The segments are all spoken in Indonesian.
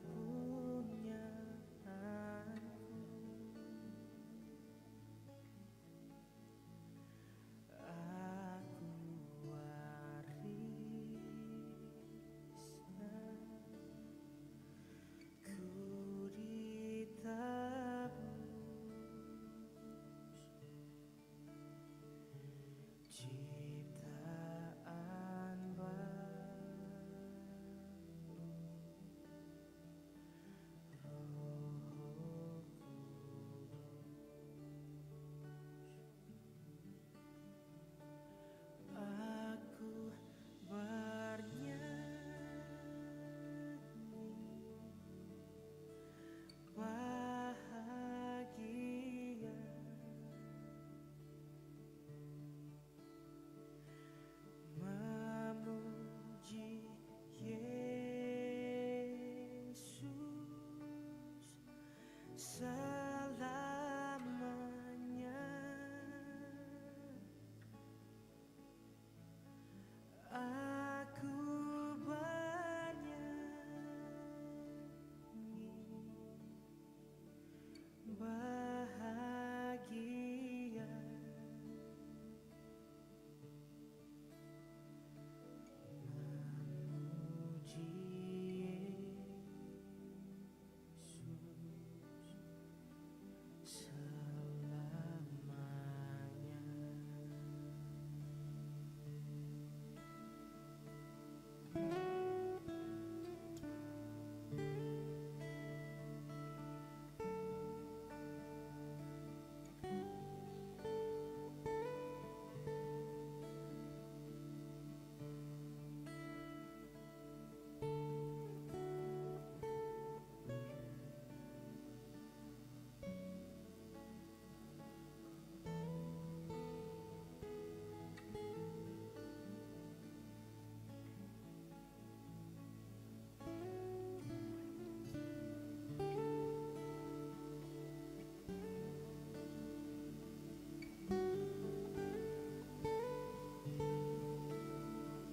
punya aku wariskan, ku ditabus ciptaan baru, Roh Kudus. Aku bernyanyi bahagia, memuji Yesus selamanya. Aku bernyanyi bahagia, memuji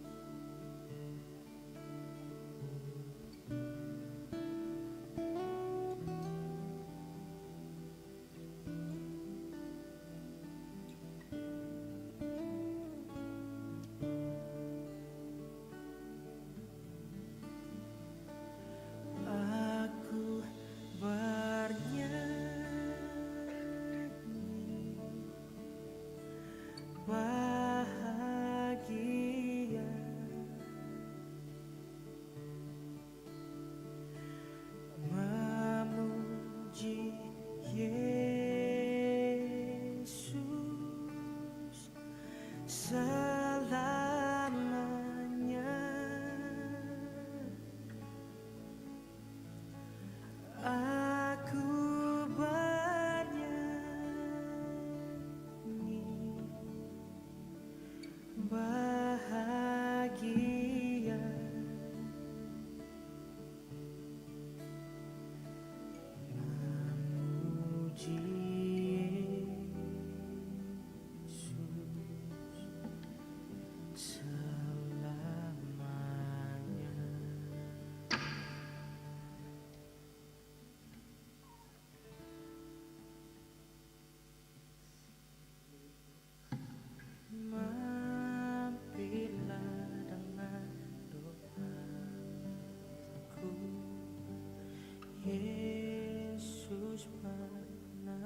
Yesus selamanya. Aku bernyanyi bahagia, memuji Yesus selamanya. Aku bernyanyi bahagia, memuji Yesus selamanya. Mampirlah dengan doaku, Yesus penebus.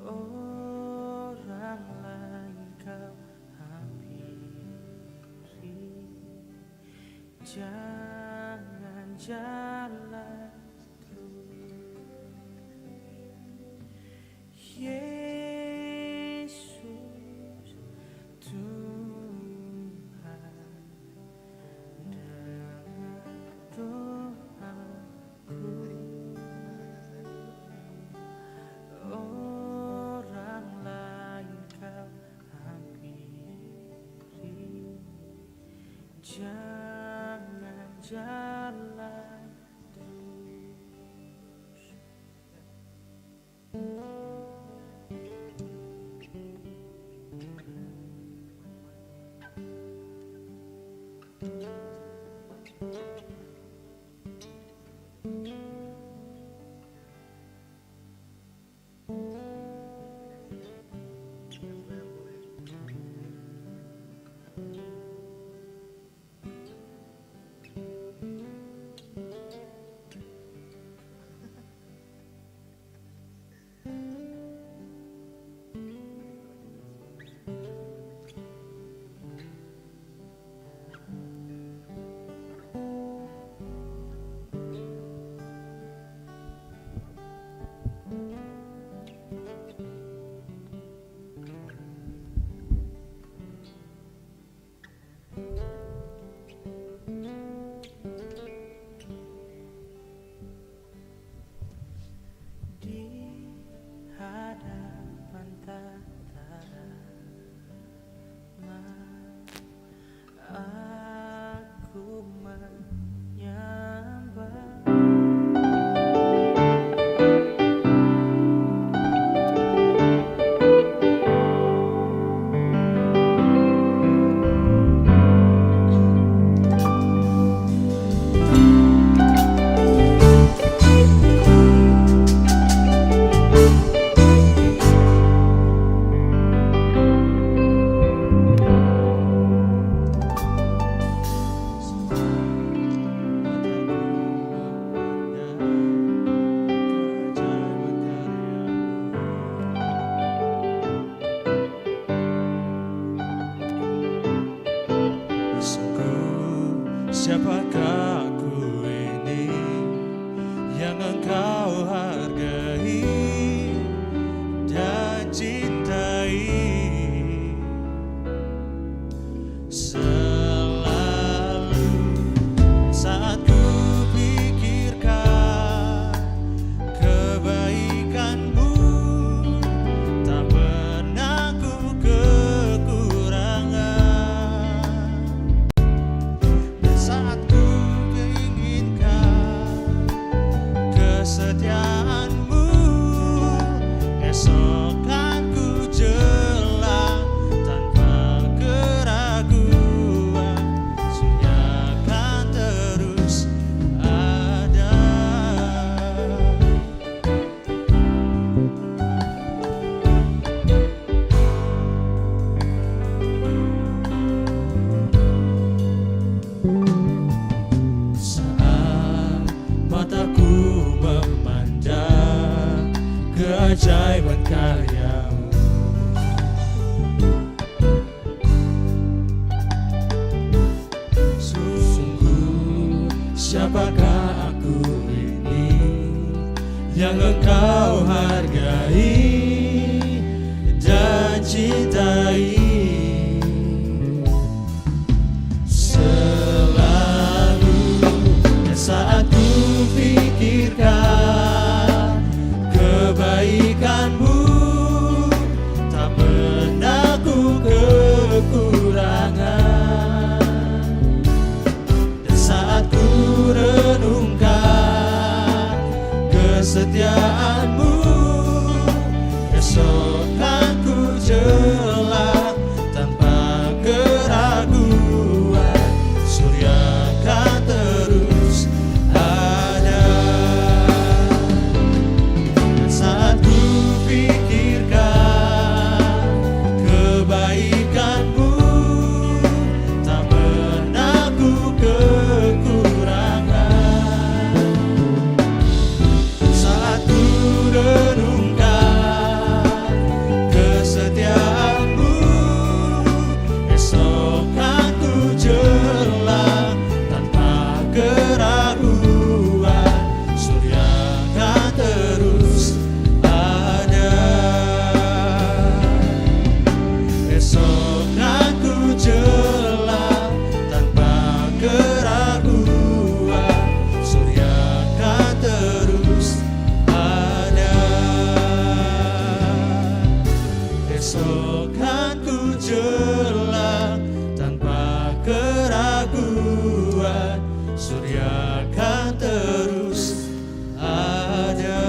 Orang lain kau hampiri, jangan jalan terus. Yesus Tuhan, dengar doaku. Orang lain kau hampiri, jangan jalan terus. menyembah. Siapakah aku ini yang engkau hargai dan cintai? Selalu saat ku pikirkan kebaikanmu, tak pernah ku kekurangan. Saat ku inginkan kesetiaanmu, esok kan ku jelang tanpa keraguan, Surya kan terus ada. Saat mataku memandang keajaiban karyamu, sungguh siapakah aku ini yang engkau hargai dan cintai? Saat ku pikirkan kebaikanmu, tak pernah ku kekurangan. Dan saat ku renungkan kesetiaanmu, esok kan ku jelang tanpa keraguan, Surya kan terus ada. Saat ku pikirkan kebaikanmu, tak pernah ku kekurangan. Saat ku renungkan kesetiaanmu, esok kan ku jelang tanpa keraguan, Surya kan terus ada. Esok kan ku jelang tanpa keraguan, Surya kan terus ada. Esok kan ku jelang tanpa keraguan, Surya kan terus ada.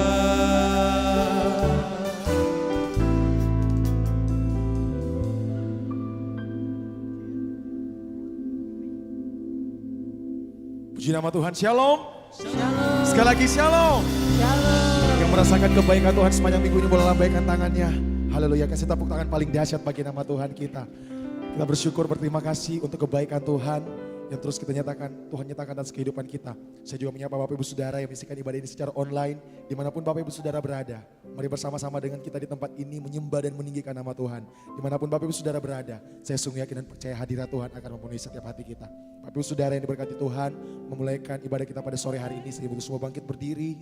Puji nama Tuhan, shalom. Sekali lagi shalom. Yang merasakan kebaikan Tuhan sepanjang minggu ini boleh lambaikan tangannya. Haleluya, kasih tepuk tangan paling dahsyat bagi nama Tuhan kita. Kita bersyukur, berterima kasih untuk kebaikan Tuhan yang terus kita nyatakan, Tuhan nyatakan atas kehidupan kita. Saya juga menyapa Bapak Ibu Saudara yang menyaksikan ibadah ini secara online, dimanapun Bapak Ibu Saudara berada. Mari bersama-sama dengan kita di tempat ini menyembah dan meninggikan nama Tuhan. Dimanapun Bapak Ibu Saudara berada, saya sungguh yakin dan percaya hadirat Tuhan akan memenuhi setiap hati kita. Bapak Ibu Saudara yang diberkati Tuhan, memulaikan ibadah kita pada sore hari ini, sebelum semua bangkit berdiri.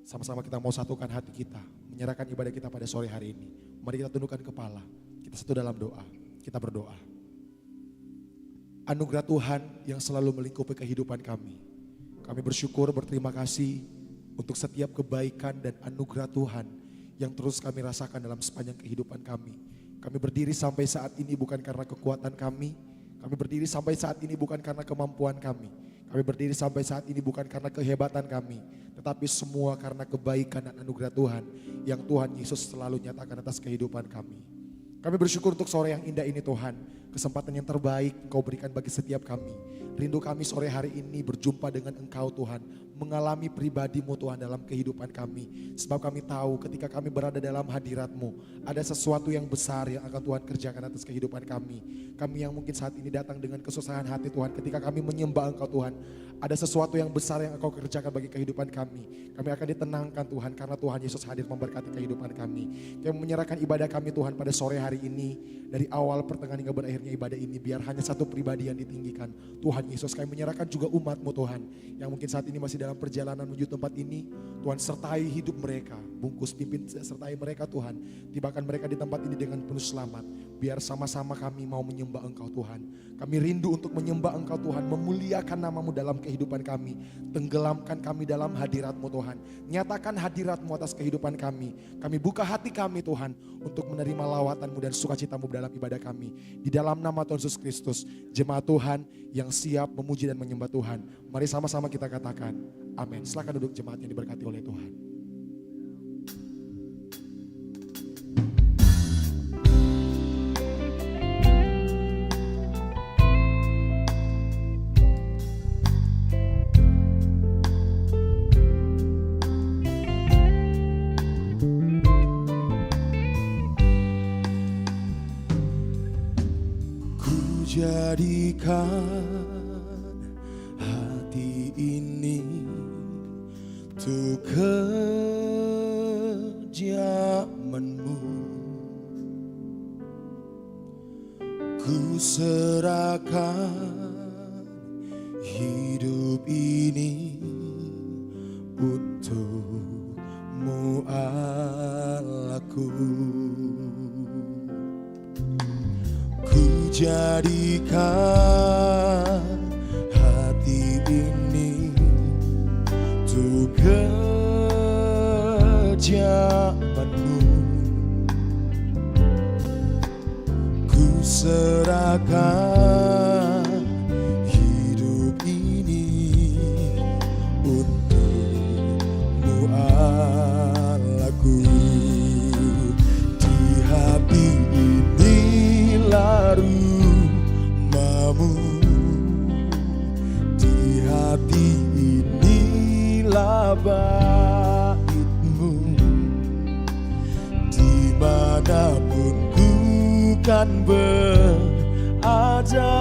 Sama-sama kita mau satukan hati kita, menyerahkan ibadah kita pada sore hari ini. Mari kita tundukkan kepala, kita satu dalam doa, kita berdoa. Anugerah Tuhan yang selalu melingkupi kehidupan kami. Kami bersyukur, berterima kasih untuk setiap kebaikan dan anugerah Tuhan yang terus kami rasakan dalam sepanjang kehidupan kami. Kami berdiri sampai saat ini bukan karena kekuatan kami, Kami berdiri sampai saat ini bukan karena kemampuan kami. Kami berdiri sampai saat ini bukan karena kehebatan kami, tetapi semua karena kebaikan dan anugerah Tuhan yang Tuhan Yesus selalu nyatakan atas kehidupan kami. Kami bersyukur untuk sore yang indah ini Tuhan, kesempatan yang terbaik Engkau berikan bagi setiap kami. Rindu kami sore hari ini berjumpa dengan Engkau Tuhan, mengalami pribadi-Mu Tuhan dalam kehidupan kami. Sebab kami tahu ketika kami berada dalam hadirat-Mu, ada sesuatu yang besar yang akan Tuhan kerjakan atas kehidupan kami. Kami yang mungkin saat ini datang dengan kesusahan hati Tuhan, ketika kami menyembah Engkau Tuhan, ada sesuatu yang besar yang Engkau kerjakan bagi kehidupan kami. Kami akan ditenangkan Tuhan karena Tuhan Yesus hadir memberkati kehidupan kami. Kami menyerahkan ibadah kami Tuhan pada sore hari ini, dari awal pertengahan hingga berakhirnya ibadah ini, biar hanya satu pribadi yang ditinggikan. Tuhan Yesus, kami menyerahkan juga umat-Mu Tuhan, yang mungkin saat ini masih dalam perjalanan menuju tempat ini. Tuhan sertai hidup mereka, bungkus pimpin sertai mereka Tuhan. Tibakan mereka di tempat ini dengan penuh selamat. Biar sama-sama kami mau menyembah Engkau Tuhan. Kami rindu untuk menyembah Engkau Tuhan, memuliakan nama-Mu dalam kehidupan kami. Tenggelamkan kami dalam hadirat-Mu Tuhan. Nyatakan hadirat-Mu atas kehidupan kami. Kami buka hati kami Tuhan untuk menerima lawatan-Mu dan sukacita-Mu dalam ibadah kami. Di dalam nama Tuhan Yesus Kristus, jemaat Tuhan yang siap memuji dan menyembah Tuhan. Mari sama-sama kita katakan amin. Silakan duduk jemaat yang diberkati oleh Tuhan. Jadikan hati ini untuk kejaman-Mu. Ku serahkan hidup ini untuk-Mu Allahku. Jadikan hati ini untuk kejaman-Mu. Ku serahkan hidup ini untuk-Mu Allahku. Di hati inilah rumah-Mu, di hati inilah bait-Mu. Dimanapun ku kan berada,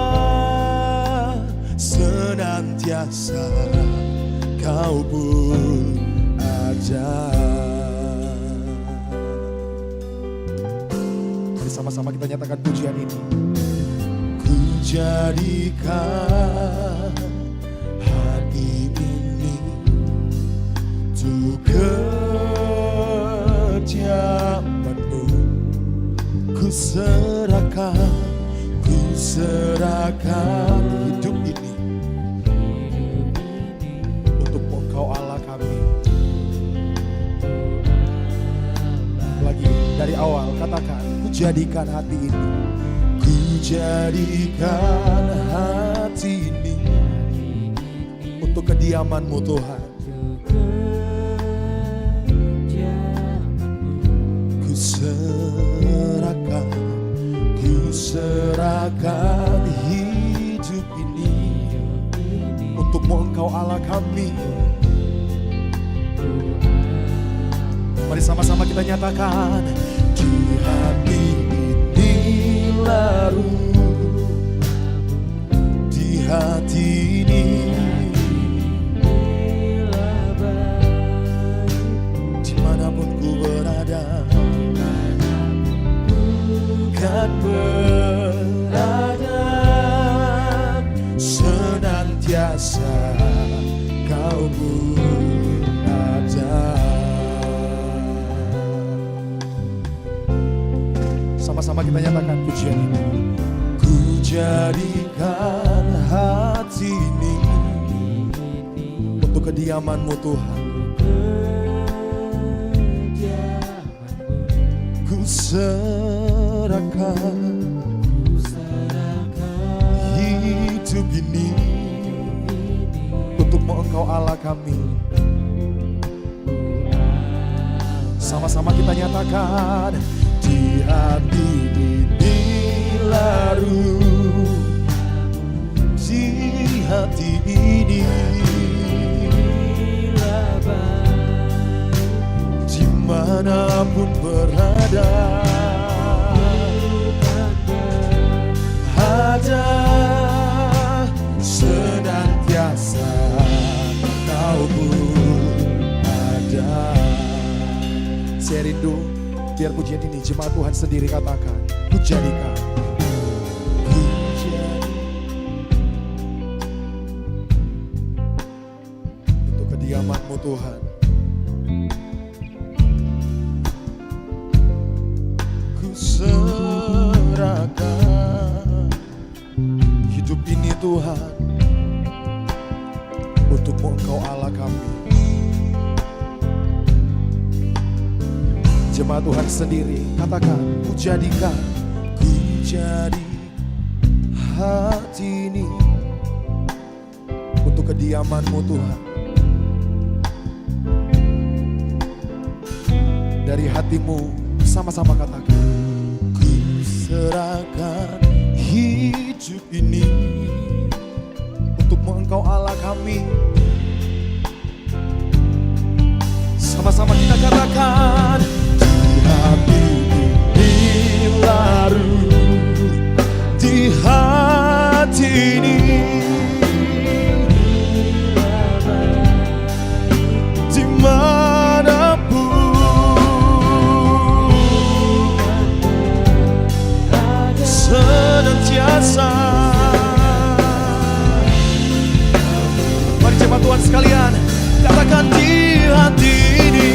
senantiasa Kau pun ada. Mari sama-sama kita nyatakan pujian ini. Ku jadikan hati ini untuk kejaman-Mu. Ku serahkan hidup ini untuk Engkau Allah kami. Lagi dari awal katakan, ku jadikan hati ini. Ku jadikan hati ini untuk kediaman-Mu Tuhan. Ku serahkan hidup ini untuk-Mu Engkau Allah kami. Mari sama-sama kita nyatakan, di hati inilah rumah-Mu, di hati ini dimanapun ku berada, kan berada, senantiasa Kau pun ada. Sama-sama kita nyatakan pujian ini. Ku jadikan hati ini untuk kediaman-Mu Tuhan. Ku serahkan kami. Sama-sama kita nyatakan, di hati ini laru, di hati ini dimanapun berada, ada senantiasa kau pun ada. Saya rindu biar pujian ini jemaat Tuhan sendiri katakan, ku jadikan, ku jadi untuk kediaman-Mu Tuhan. Ku serahkan hidup ini Tuhan, untuk-Mu Engkau Allah kami. Jemaat Tuhan sendiri katakan, ku jadikan, ku jadi hati ini untuk kediaman-Mu Tuhan. Dari hatimu sama-sama katakan, ku serahkan hidup ini untuk-Mu Engkau Allah kami. Sama-sama kita katakan, hati ini larut, di hati ini dimanapun senantiasa. Mari jemaat Tuhan sekalian katakan, di hati ini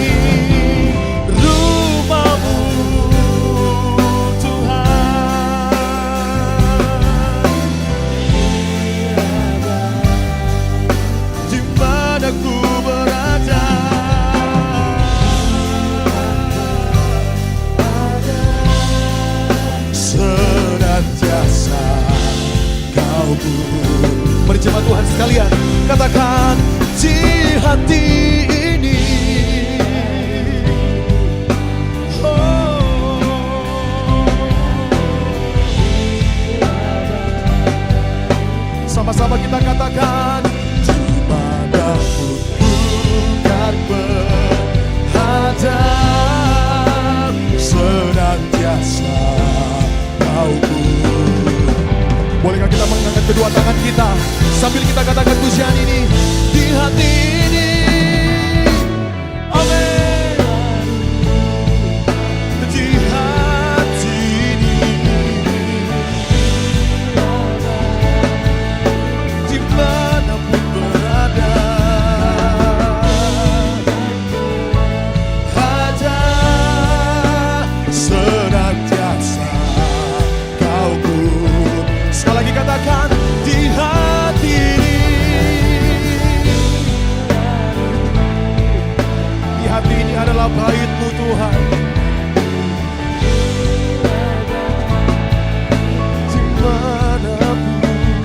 Mari jemaat Tuhan sekalian katakan, di hati ini sama-sama kita katakan, dimanapun bukan berhadap, senantiasa kau pun. Bolehkah kita mengangkat kedua tangan kita sambil kita katakan pujian ini, di hati ini. Amin. Di hati ini dimanapun berada, ada senantiasa kau pun. Sekali lagi katakan, di hati ini. Di hati ini adalah bait-Mu Tuhan. Dimanapun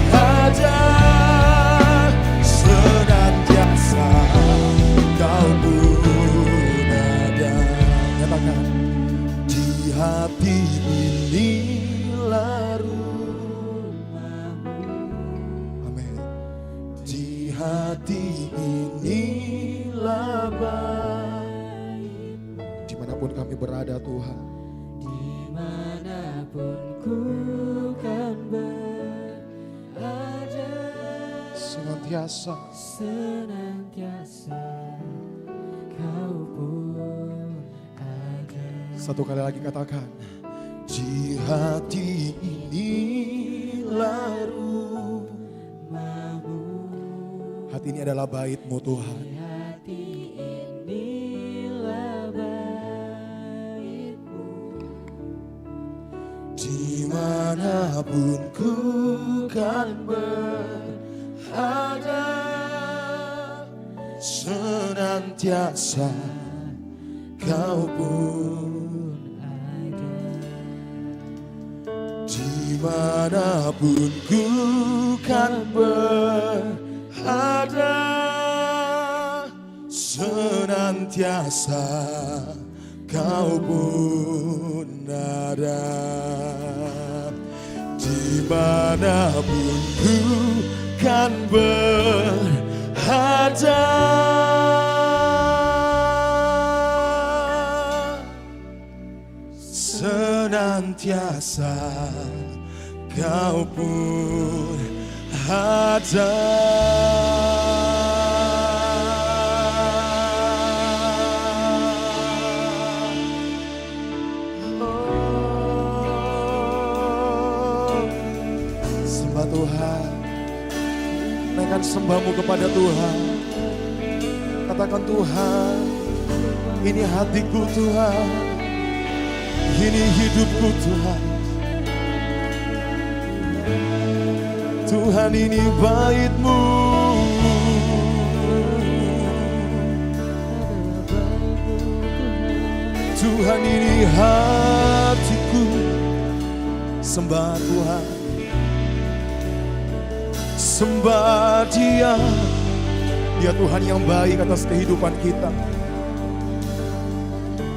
ada, senantiasa kau pun ada. Katakan, di hati ini larut. Amin. Di hati inilah bait. Dimanapun kami berada Tuhan, Dimanapun ku kan berada, senantiasa kau pun ada. satu kali lagi katakan, di hati inilah rumah-Mu. Hati ini adalah bait-Mu Tuhan. Hati inilah bait-Mu. Dimanapun ku kan berada, senantiasa kau pun. Dimanapun ku kan berada, senantiasa kau pun ada. Dimanapun ku kan berada, senantiasa kau pun ada. Sembah Tuhan, naikkan sembahmu kepada Tuhan. Katakan, Tuhan, ini hatiku Tuhan, ini hidupku Tuhan. Tuhan, ini bait-Mu. Tuhan, ini hatiku. Sembah Tuhan, sembah Dia. Dia Tuhan yang baik atas kehidupan kita.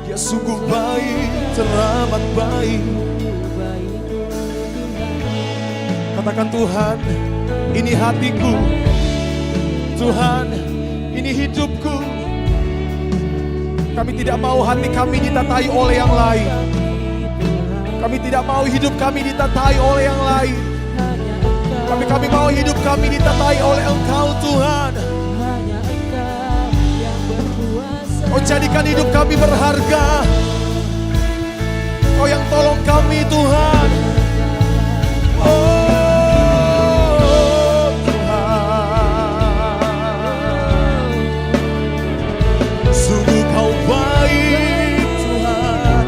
Dia sungguh baik, teramat baik. Katakan, Tuhan, ini hatiku. Tuhan, ini hidupku. Kami tidak mau hati kami ditatai oleh yang lain. Kami tidak mau hidup kami ditatai oleh yang lain. Kami mau hidup kami ditatai oleh Engkau, Tuhan. Kau jadikan hidup kami berharga. Kau yang tolong kami, Tuhan. Oh Tuhan, sungguh Kau baik, Tuhan.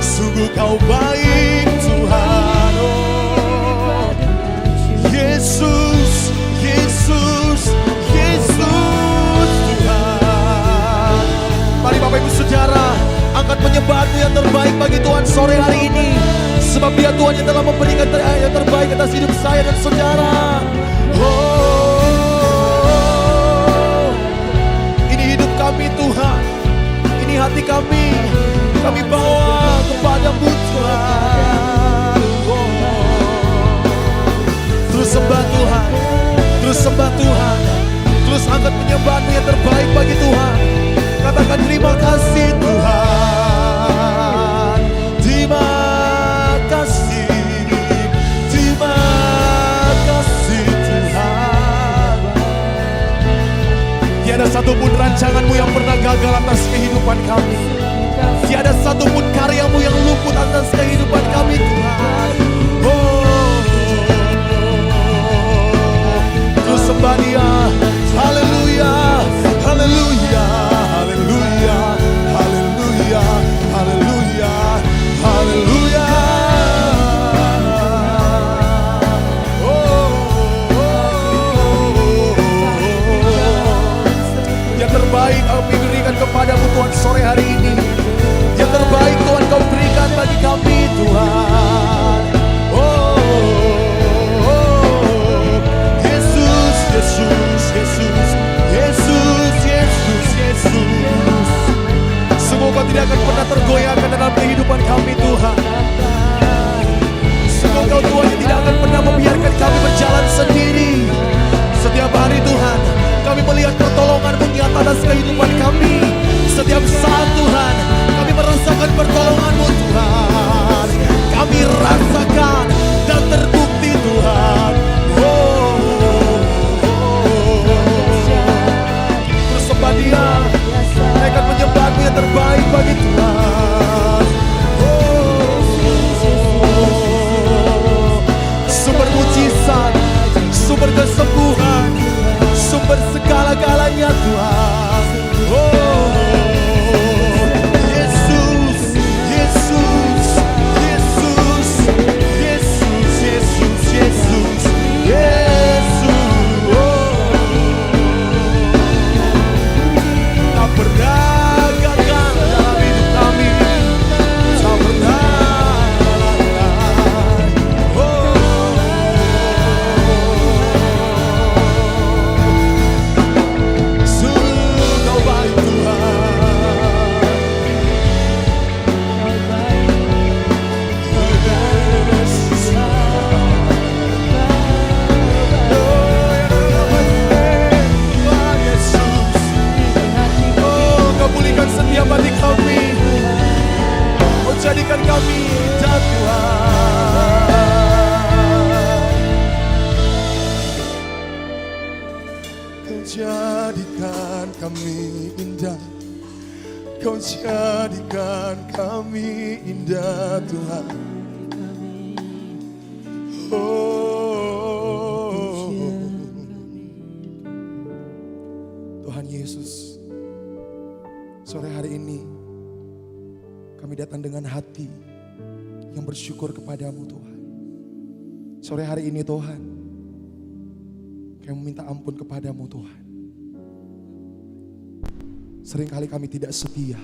Sungguh Kau baik, Tuhan. Oh Yesus, Yesus, Yesus, Tuhan. Mari Bapak Ibu Saudara, angkat penyembahanmu yang terbaik bagi Tuhan sore hari ini. Sebab Dia Tuhan yang telah memberikan yang terbaik atas hidup saya dan saudara. Oh, ini hidup kami Tuhan, ini hati kami. Kami bawa kepada-Mu Tuhan. Oh, terus sembah Tuhan, terus sembah Tuhan, terus angkat penyembahanmu yang terbaik bagi Tuhan. Katakan, terima kasih Tuhan. Terima kasih, terima kasih Tuhan. Tiada satupun rancangan-Mu yang pernah gagal atas kehidupan kami. Tiada satupun karya-Mu yang luput atas kehidupan kami Tuhan. Oh, terus sembah Dia. Haleluya, haleluya, haleluya, haleluya, haleluya, haleluya. Yang terbaik kami berikan kepada-Mu Tuhan sore hari ini. Yang terbaik Tuhan Kau berikan bagi kami Tuhan. Yesus, Yesus, Yesus, Yesus, Yesus, Yesus. Sungguh Kau tidak akan pernah tergoyahkan dalam kehidupan kami Tuhan. Sungguh Kau Tuhan yang tidak akan pernah membiarkan kami berjalan sendiri. Setiap hari Tuhan, kami melihat pertolongan-Mu nyata atas kehidupan kami. Setiap saat Tuhan, kami merasakan pertolongan-Mu Tuhan. Kami rasakan dan terbukti Tuhan. Terus sembah Dia, naikkan penyembahan-Mu yang terbaik bagi Tuhan. Sumber mujizat, sumber kesembuhan, sumber segala-galanya Tuhan. Oh, jadikan kami indah Tuhan. Kau jadikan kami indah, Kau jadikan kami indah Tuhan. Oh, Tuhan Yesus, sore hari ini kami datang dengan hati yang bersyukur kepadamu Tuhan. Sore hari ini Tuhan, kami meminta ampun kepadamu Tuhan. Seringkali kami tidak setia,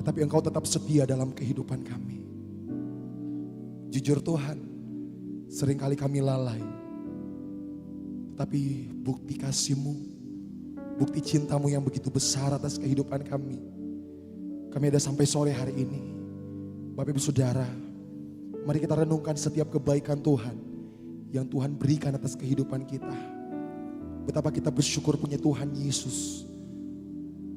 tetapi Engkau tetap setia dalam kehidupan kami. Jujur Tuhan, seringkali kami lalai, tetapi bukti kasih-Mu, bukti cinta-Mu yang begitu besar atas kehidupan kami ada sampai sore hari ini. Bapak Ibu Saudara, mari kita renungkan setiap kebaikan Tuhan yang Tuhan berikan atas kehidupan kita. Betapa kita bersyukur punya Tuhan Yesus.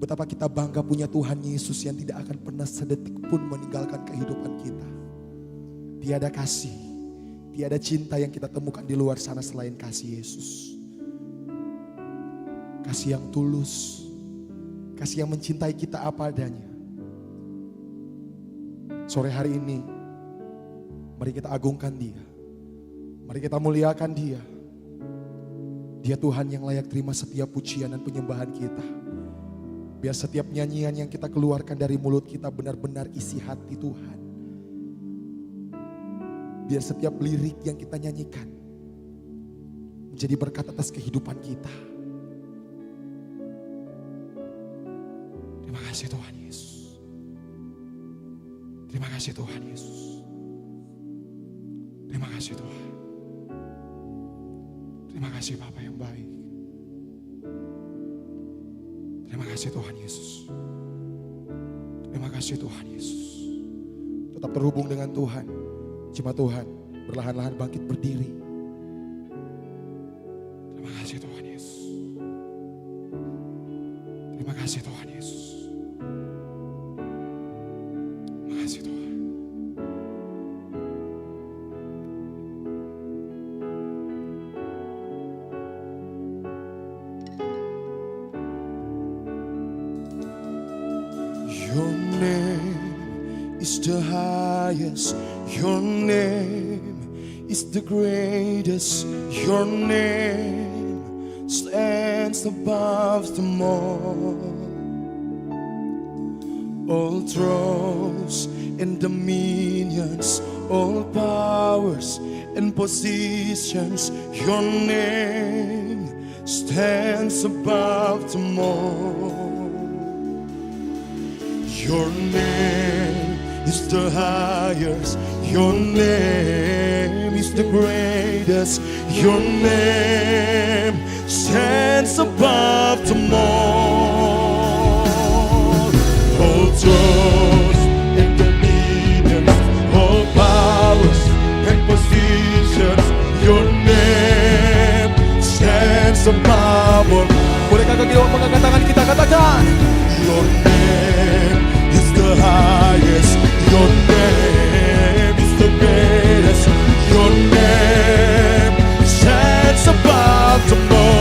Betapa kita bangga punya Tuhan Yesus yang tidak akan pernah sedetik pun meninggalkan kehidupan kita. Tiada kasih, tiada cinta yang kita temukan di luar sana selain kasih Yesus. Kasih yang tulus, kasih yang mencintai kita apa adanya. Sore hari ini, mari kita agungkan Dia. Mari kita muliakan Dia. Dia Tuhan yang layak terima setiap pujian dan penyembahan kita. Biar setiap nyanyian yang kita keluarkan dari mulut kita benar-benar isi hati Tuhan. Biar setiap lirik yang kita nyanyikan menjadi berkat atas kehidupan kita. Terima kasih Tuhan Yesus. Terima kasih Tuhan Yesus. Terima kasih Tuhan. Terima kasih Bapa yang baik. Terima kasih Tuhan Yesus. Terima kasih Tuhan Yesus. Tetap terhubung dengan Tuhan. Jemaat Tuhan berlahan-lahan bangkit berdiri. Terima kasih Tuhan Yesus. Terima kasih Tuhan Yesus. Terima kasih Tuhan. Your name is the highest. Your name is the greatest. Your name stands above them all thrones and dominions, all powers and positions. Your name stands above them all. Your name is the highest. Your name is the greatest. Your name stands above them all. All thrones and dominions, all powers and positions. Your name stands above all. Bolehkah kita mengangkat tangan kita katakan? Your name is the highest. Your name is the greatest. Your name stands above them all.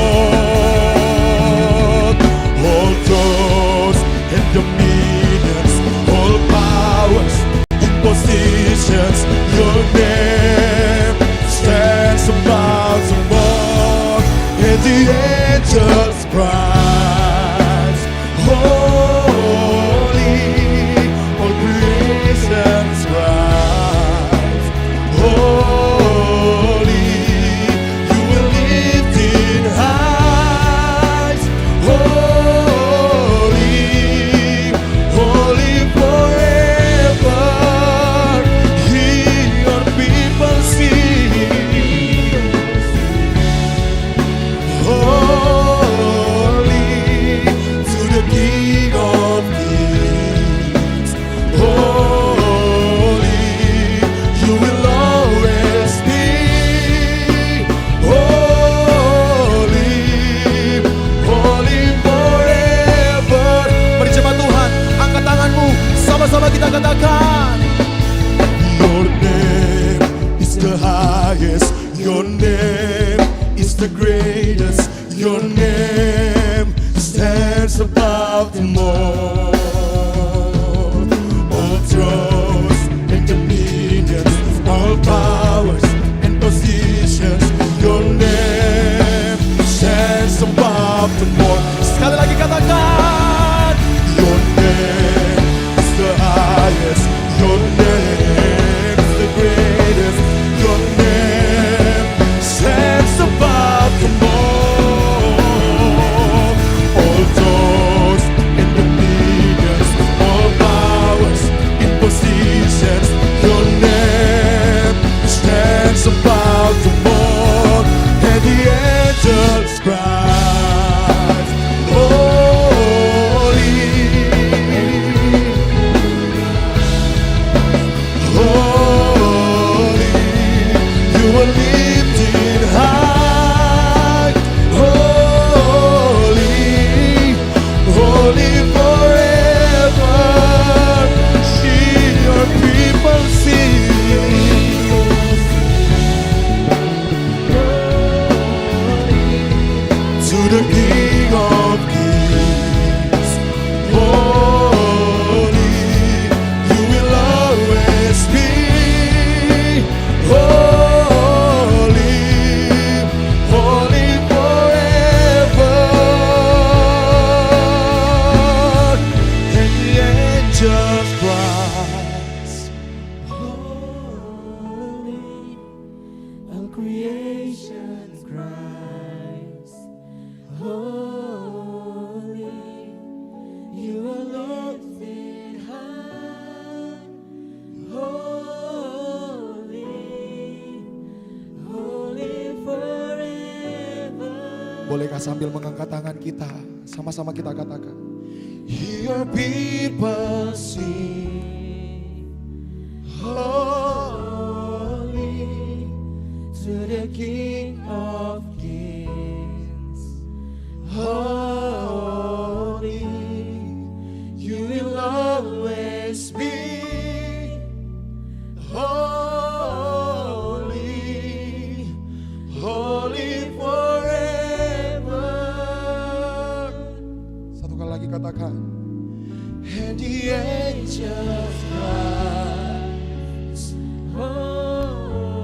stands above them all. All thrones and dominions, all powers and positions, your name stands above them all. Sekali lagi katakan, Your name is the highest, your name is the greatest, your name stands above them all. All thrones and dominions, all powers and positions, your name stands above them all. And the angels cry, holy, holy, you are lifted high. Holy, holy forever. See your people sing. To the King of Kings, holy, you will always be. Holy, holy forever. And the angels cry, Holy, all creation cries. Holy, you are lifted high. Holy, holy forever. bolehkah sambil mengangkat tangan kita, sama-sama kita katakan, your people sing. Holy, to the King of Kings. Holy, you will always be. Holy, holy forever. satu kali lagi katakan, And the angels cry, Holy,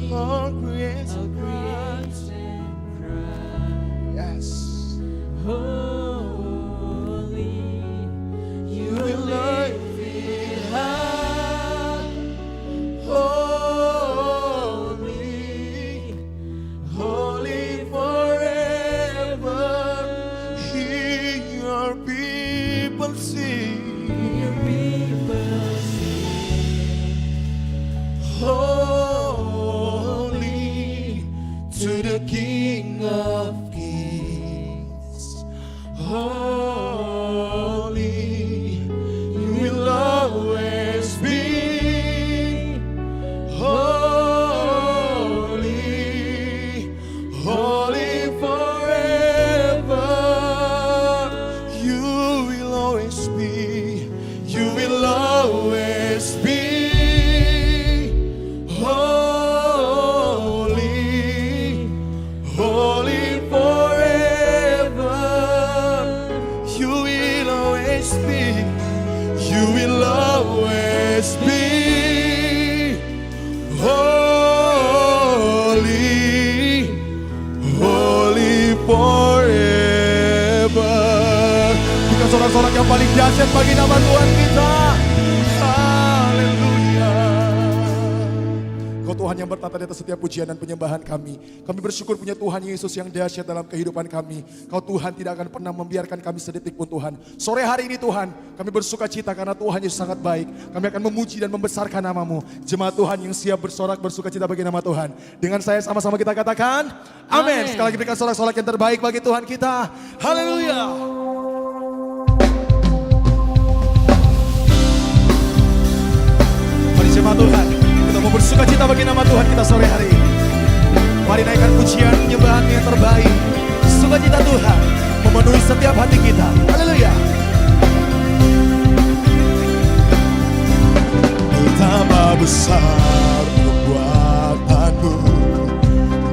all creation all cries. creation cries. yes. Holy, you You will lift lift it it high. holy, holy forever. Hear your people sing. Your people Holy, to the King of Kings. Holy, you will always be. Holy, holy forever. You will always be. You will always be. Holy, holy forever. You will always be. You will always be. Holy, holy forever. Kita sorak-sorak yang paling dahsyat bagi nama Tuhan kita. Haleluya. Kau Tuhan yang bertata di atas setiap pujian dan penyembahan kami. Kami bersyukur punya Tuhan Yesus yang dahsyat dalam kehidupan kami. Kau Tuhan tidak akan pernah membiarkan kami sedetik pun Tuhan. Sore hari ini Tuhan, kami bersuka cita karena Tuhan Yesus sangat baik. Kami akan memuji dan membesarkan nama-Mu. Jemaat Tuhan yang siap bersorak bersuka cita bagi nama Tuhan. Dengan saya sama-sama kita katakan, amin. Sekali lagi berikan sorak-sorak yang terbaik bagi Tuhan kita. Haleluya. Mari jemaat Tuhan, kita mau bersuka cita bagi nama Tuhan kita sore hari ini. Mari naikkan pujian penyembahan yang terbaik. Sukacita Tuhan memenuhi setiap hati kita. Haleluya. Betapa besar kekuatanmu,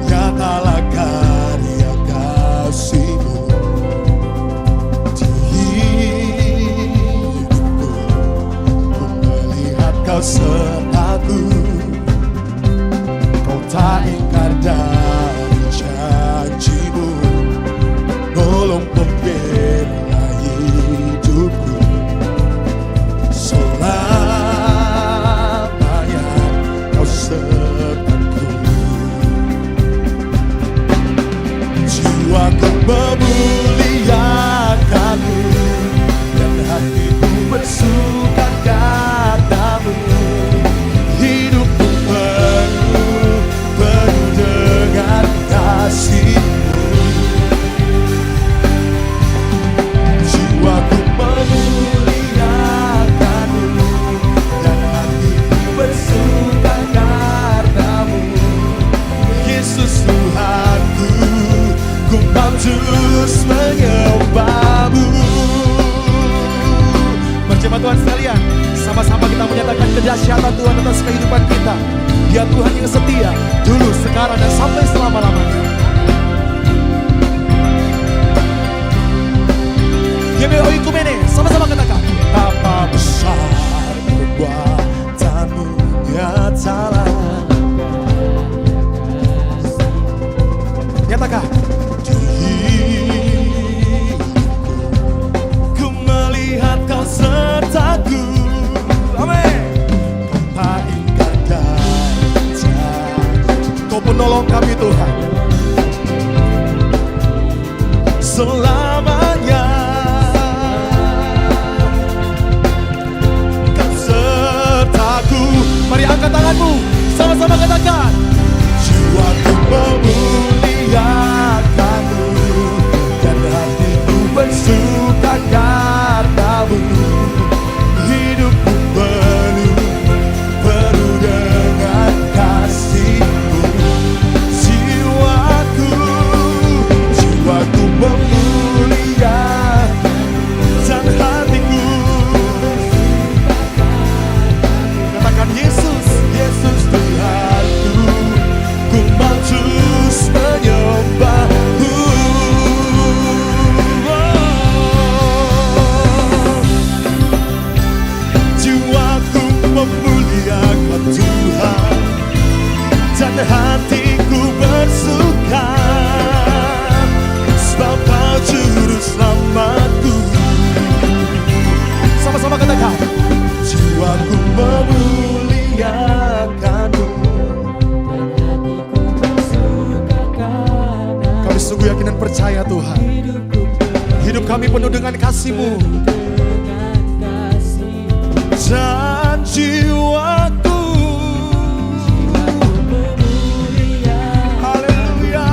nyatalah karya kasih-Mu. Tuhan. Selamanya Kau sertaku. Mari angkat tanganmu, sama-sama katakan. Jiwaku memuliakanmu dan hatiku bersuka karena-Mu. Hidupku penuh dengan kasih-Mu. Jiwaku memuliakan dan hatiku. Katakan Yesus, Yesus Tuhanku, ku mau terus menyembah-Mu. Jiwaku memuliakan Tuhan dan hatiku bersuka, sebab Kau juru selamatku. Sama-sama katakan. Jiwaku memuliakan-Mu. Kami sungguh yakin dan percaya Tuhan, hidup kami penuh dengan kasih-Mu. Dan jiwaku haleluya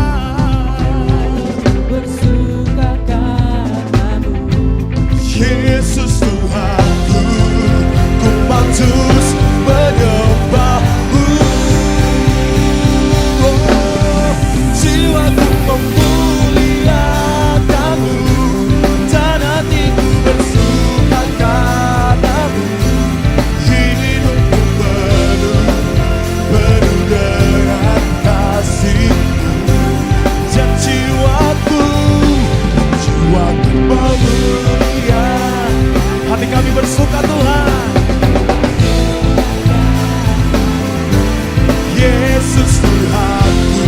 Yesus Tuhanku, ku mau terus menyembah-Mu. Jiwaku memuliakan-Mu dan hatiku bersuka karena-Mu. Hidupku penuh dengan kasih-Mu. Dan jiwaku memuliakan. Hati kami bersuka Tuhan. Yesus Tuhanku,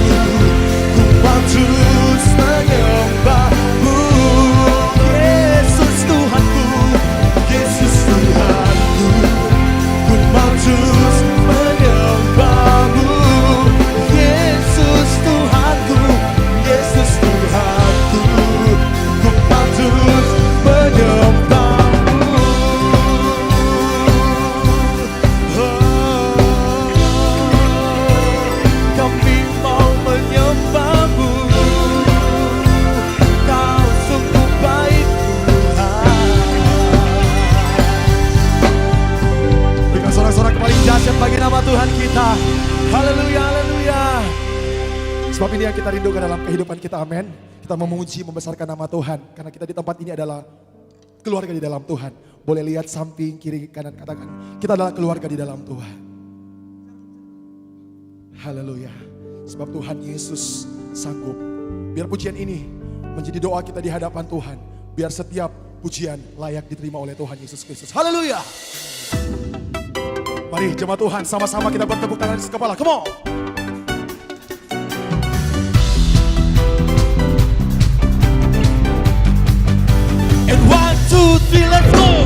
ku mau terus menyembah-Mu. Yesus Tuhanku, Yesus Tuhanku, ku mau terus menyembah-Mu. Yesus Tuhanku, Yesus Tuhanku, ku mau terus menyembah-Mu. Kami mau menyembah-Mu. Kau sungguh baik Tuhan. Berikan sorak-sorak paling dahsyat bagi nama Tuhan kita. Haleluya, haleluya. Sebab ini yang kita rindukan dalam kehidupan kita, amin. Kita memuji, membesarkan nama Tuhan. Karena kita di tempat ini adalah keluarga di dalam Tuhan. Boleh lihat samping, kiri, kanan, katakan. Kita adalah keluarga di dalam Tuhan. Haleluya. Sebab Tuhan Yesus sanggup. Biar pujian ini menjadi doa kita di hadapan Tuhan. Biar setiap pujian layak diterima oleh Tuhan Yesus Kristus. Haleluya. Mari jemaat Tuhan, sama-sama kita bertepuk tangan di kepala. Come on. And 1, 2, 3, let's go.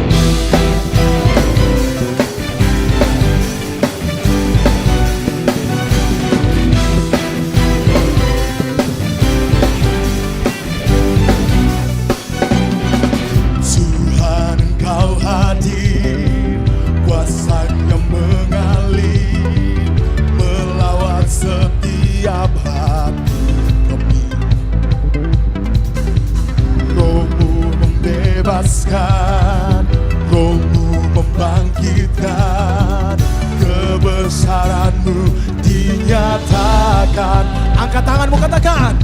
Tuhan Engkau hadir, kuasa-Nya mengalir, melawat setiap hati kami. Roh-Mu membebaskan, Roh-Mu membangkitkan, kebesaran-Mu dinyatakan. Angkat tanganmu, katakan.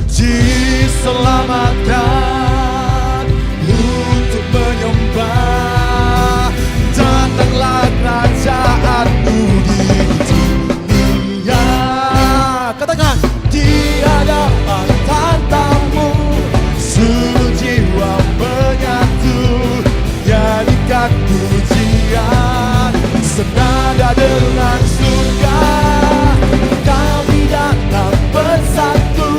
Diselamatkan untuk menyembah, datanglah kerajaan-Mu di dunia. Katakan. Di hadapan tahta-Mu seluruh jiwa menyatu, nyanyikan pujian senada dengan surga. Kami datang bersatu,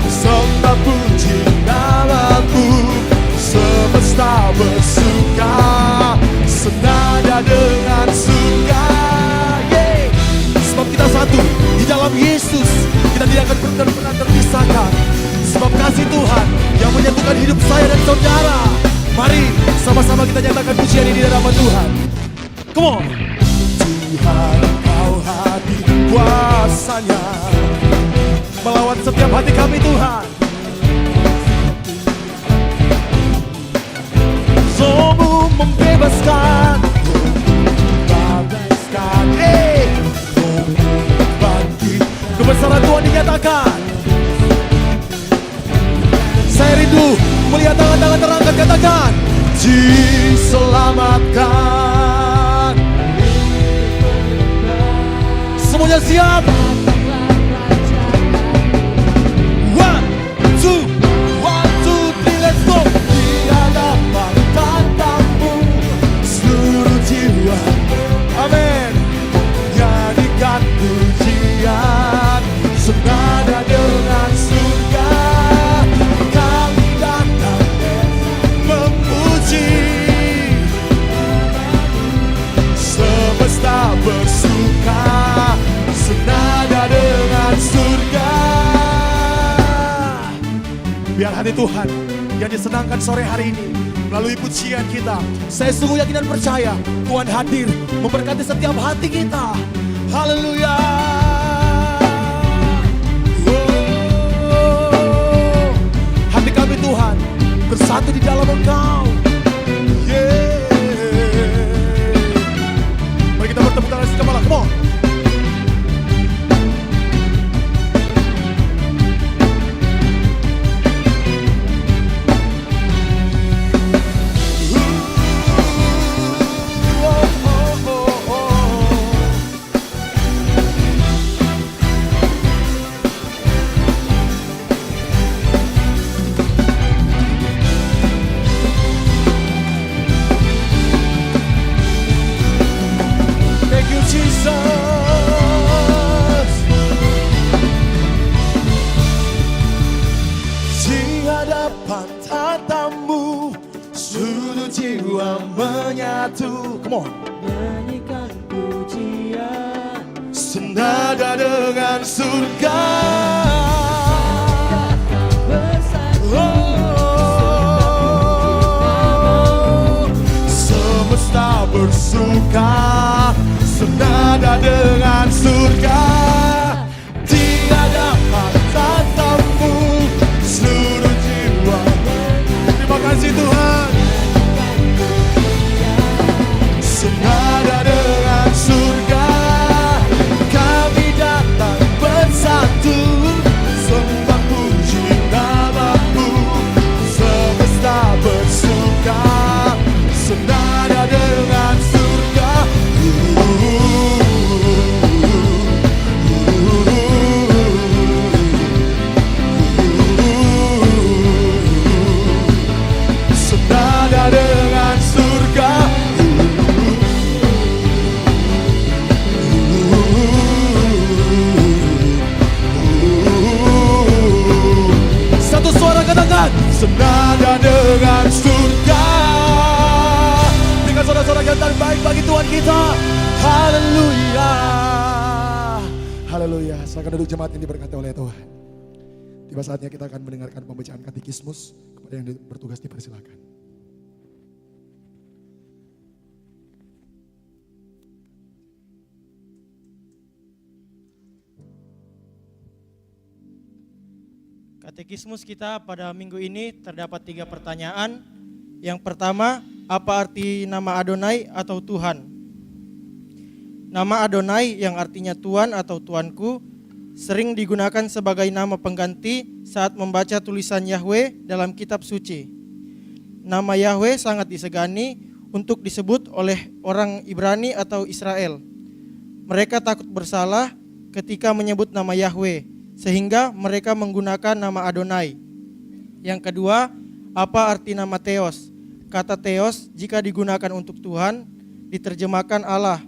serta puji nama-Mu, semesta bersuka senada dengan surga. Sebab kita satu di dalam Yesus, kita dia akan benar-benar terpisahkan. Sebab kasih Tuhan yang menyatukan hidup saya dan saudara. Mari sama-sama kita nyatakan pujian ini dalam nama Tuhan. Come on. Tuhan Engkau hadir kuasanya melawan setiap hati kami Tuhan. Zomu membebaskan, bangkit. Kebesaran Tuhan dinyatakan. Saya rindu melihat tangan-tangan terangkat, katakan diselamatkan. Semuanya siap. One, two, three, let's go. Di hadapan tatamu seluruh jiwa. Amin. Nyanyikan pujian senada dengan surga. Kami datang memuji. Semesta bersuka senada dengan surga. Biar hati Tuhan yang disenangkan sore hari ini melalui pujian kita. Saya sungguh yakin dan percaya Tuhan hadir memberkati setiap hati kita. Haleluya. Oh, hati kami Tuhan bersatu di dalam Engkau. Yeah. Mari kita bertepuk tangan sekali. Come on. Come on. Nyanyikan pujian Senada dengan surga. Oh, semesta bersuka senada dengan surga. Di hadapan tatamu seluruh jiwa. Terima kasih Tuhan. Senada dengan surga, kami datang bersatu, sembah puji namamu, semesta bersuka, senada dengan surga. Senada dengan surga. Satu suara katakan senada dengan surga. Berikan saudara-saudara yang terbaik bagi Tuhan kita. Haleluya. Haleluya. Silakan duduk jemaat yang diberkati oleh Tuhan. Tiba saatnya kita akan mendengarkan pembacaan katekismus. Kepada yang bertugas dipersilakan. Katekismus kita pada minggu ini terdapat 3 pertanyaan. Yang pertama, apa arti nama Adonai atau Tuhan? Nama Adonai yang artinya Tuhan atau Tuanku sering digunakan sebagai nama pengganti saat membaca tulisan Yahweh dalam kitab suci. Nama Yahweh sangat disegani untuk disebut oleh orang Ibrani atau Israel. Mereka takut bersalah ketika menyebut nama Yahweh, sehingga mereka menggunakan nama Adonai. Yang kedua, apa arti nama Theos? Kata Theos jika digunakan untuk Tuhan, diterjemahkan Allah.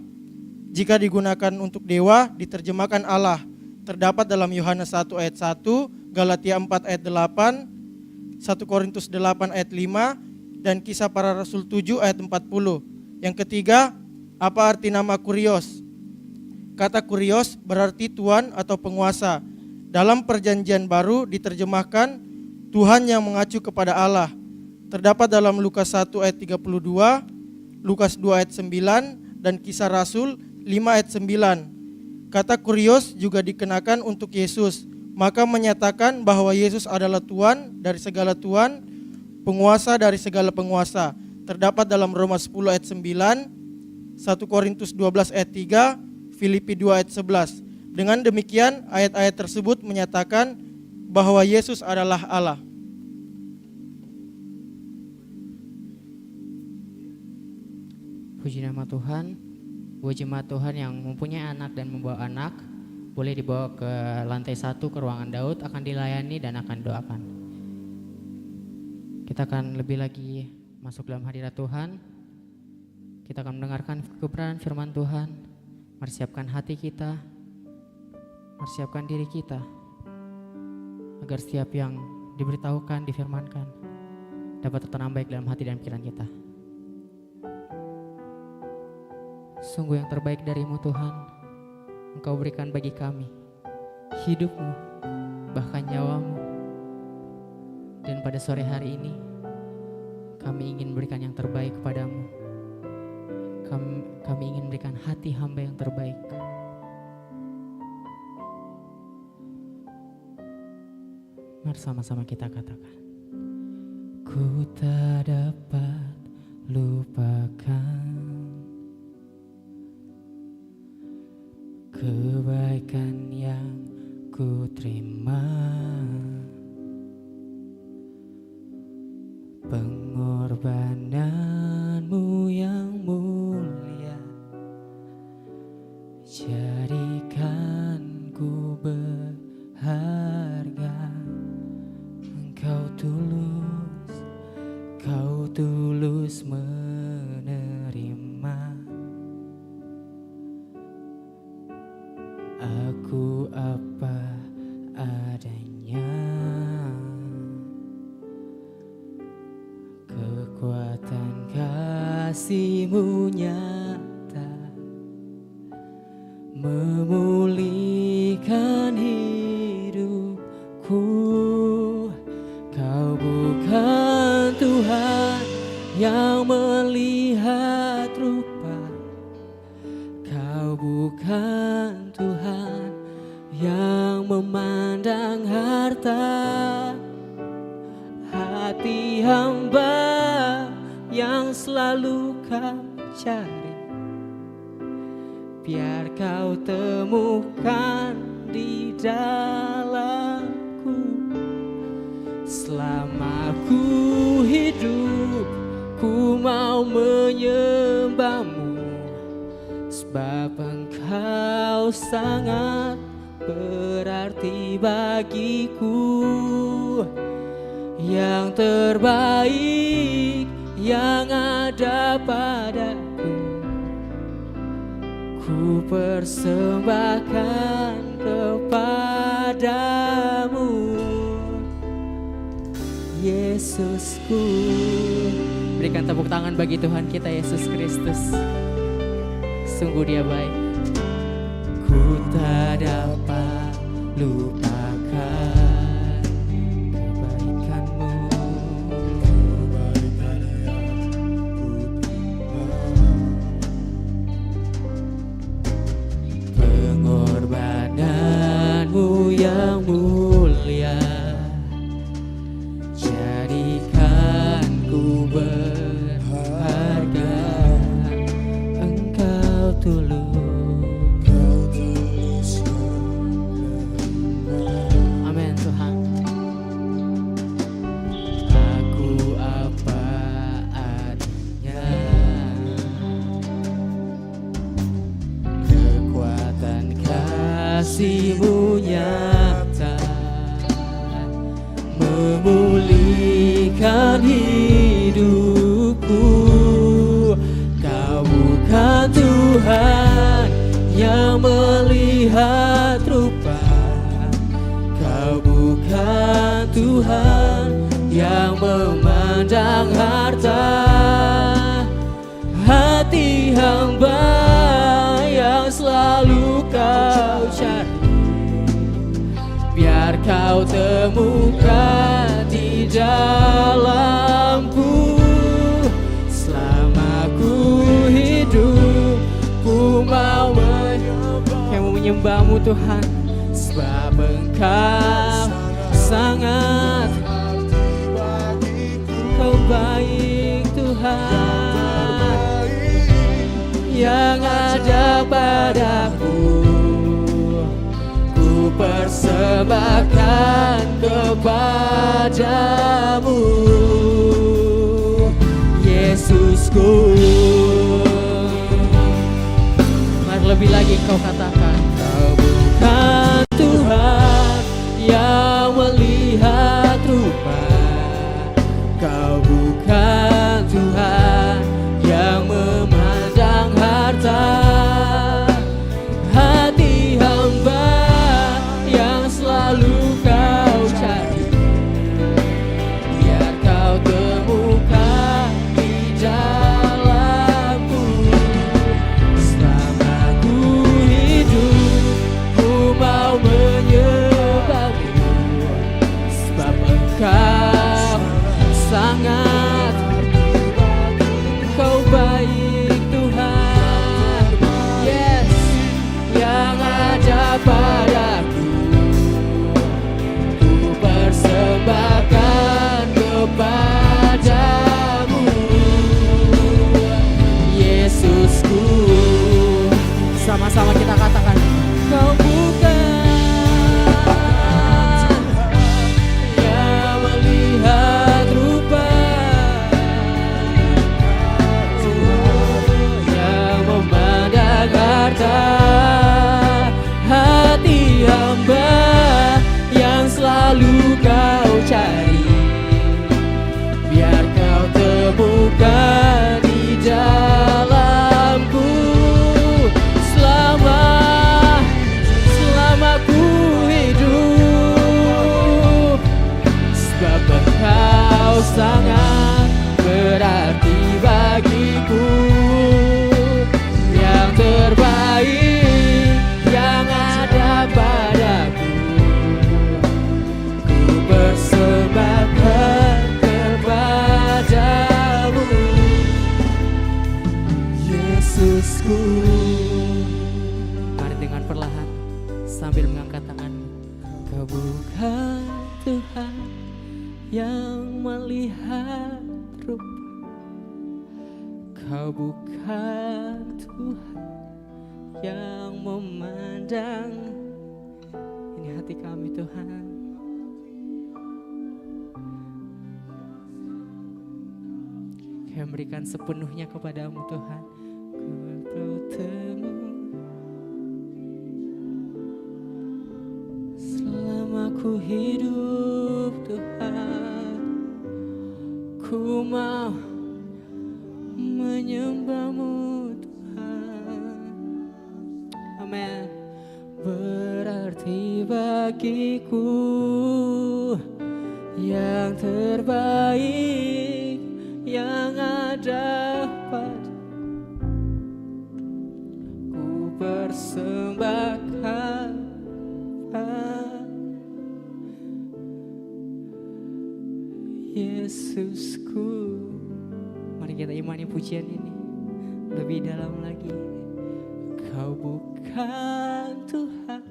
Jika digunakan untuk dewa, diterjemahkan Allah. Terdapat dalam Yohanes 1 ayat 1, Galatia 4 ayat 8, 1 Korintus 8 ayat 5, dan Kisah Para Rasul 7 ayat 40. Yang ketiga, apa arti nama Kurios? Kata Kurios berarti tuan atau penguasa. Dalam perjanjian baru diterjemahkan Tuhan yang mengacu kepada Allah. Terdapat dalam Lukas 1 ayat 32, Lukas 2 ayat 9, dan Kisah Rasul 5 ayat 9. Kata kurios juga dikenakan untuk Yesus, maka menyatakan bahwa Yesus adalah Tuhan dari segala Tuhan, penguasa dari segala penguasa. Terdapat dalam Roma 10 ayat 9, 1 Korintus 12 ayat 3, Filipi 2 ayat 11. Dengan demikian ayat-ayat tersebut menyatakan bahwa Yesus adalah Allah. Puji nama Tuhan. Buat jemaat Tuhan yang mempunyai anak dan membawa anak, boleh dibawa ke lantai 1 ke ruangan Daud, akan dilayani dan akan doakan. Kita akan lebih lagi masuk dalam hadirat Tuhan. Kita akan mendengarkan kebenaran firman Tuhan. Mari siapkan hati kita, mari siapkan diri kita, agar setiap yang diberitahukan, difirmankan, dapat tertanam baik dalam hati dan pikiran kita. Sungguh yang terbaik darimu Tuhan, Engkau berikan bagi kami hidupmu, bahkan nyawamu. Dan pada sore hari ini, kami ingin berikan yang terbaik kepadamu. Kami ingin berikan hati hamba yang terbaik. Mari sama-sama kita katakan. Ku tak dapat lupakan kebaikan yang ku terima, pengorbananmu yang mulia, jadikan ku berharga. Kau tulus menerima aku apa adanya. Kekuatan kasih-Mu nyata, memulihkan hidupku. Kau bukan Tuhan yang melihat rupa, Kau bukan Tuhan yang memandang harta. Hati hamba yang selalu Kau cari, biar Kau temukan di dalamku. Selama ku hidup, ku mau menyembah-Mu, sebab Engkau sangat berarti bagiku. Yang terbaik yang ada padaku, ku persembahkan kepadamu, Yesusku. Berikan tepuk tangan bagi Tuhan kita Yesus Kristus. Sungguh Dia baik. Ku tak dapat lupakan kebaikan-Mu, pengorbanan-Mu yang mulia, jadikan ku berharga. Engkau tulus. Amin Tuhan. Aku apa adanya, kekuatan kasih-Mu nyata, memulihkan hidupku. Kau bukan Tuhan yang melihat rupa, Kau bukan Tuhan yang memandang harta. Hati hamba yang selalu Kau cari, Kau temukan di dalamku. Selama ku hidup, ku mau menyembahmu Tuhan, sebab Engkau sangat Kau baik Tuhan, yang ada padaku ku persembahkan kepadamu, Yesusku. Mari lebih lagi kau katakan, Kau bukan Tuhan yang melihat rupa, Kau bukan Tuhan yang memandang harta. Hati hamba yang selalu Kau cari, biar Kau temukan di dalamku. Selama ku hidup, ku mau menyembahmu, sebab Engkau sangat Kau baik Tuhan, yes, yang ada padaku ku persembahkan kepadamu, Yesusku. Sama-sama kita katakan, Kau bukan yang melihat rupa, yang memandang harta. Hati hamba yang selalu Kau cari, biar Kau temukan di dalamku. Selama ku hidup, sebab Engkau sangat berarti bagiku. Yang terbaik yang ada padaku, ku persembahkan kepadamu, Yesusku. Mari dengan perlahan sambil mengangkat tangan, Kau bukan Tuhan yang melihat rupa, Kau bukan Tuhan yang memandang. Ini hati kami Tuhan, Kau berikan sepenuhnya kepadamu Tuhan. Ku bertemu selama ku hidup Tuhan, ku mau menyembahmu Tuhan. Amin. Berarti bagiku yang terbaik yang ada padaku, ku persembahkan Yesusku. Mari kita imani pujian ini lebih dalam lagi. Kau bukan Tuhan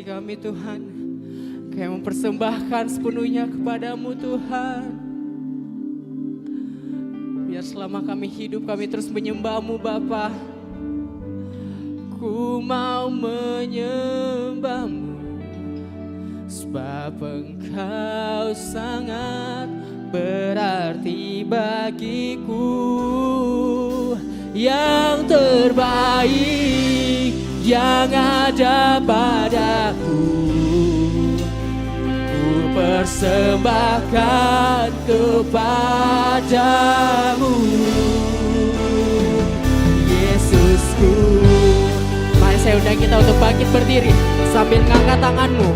kami Tuhan, Kau mempersembahkan sepenuhnya kepadamu Tuhan. Biar selama kami hidup kami terus menyembahmu Bapa. Ku mau menyembahmu, sebab Engkau sangat berarti bagiku. Yang terbaik yang ada padaku, ku persembahkan kepadamu, Yesusku. Saya undang kita untuk bangkit berdiri sambil ngangkat tanganmu.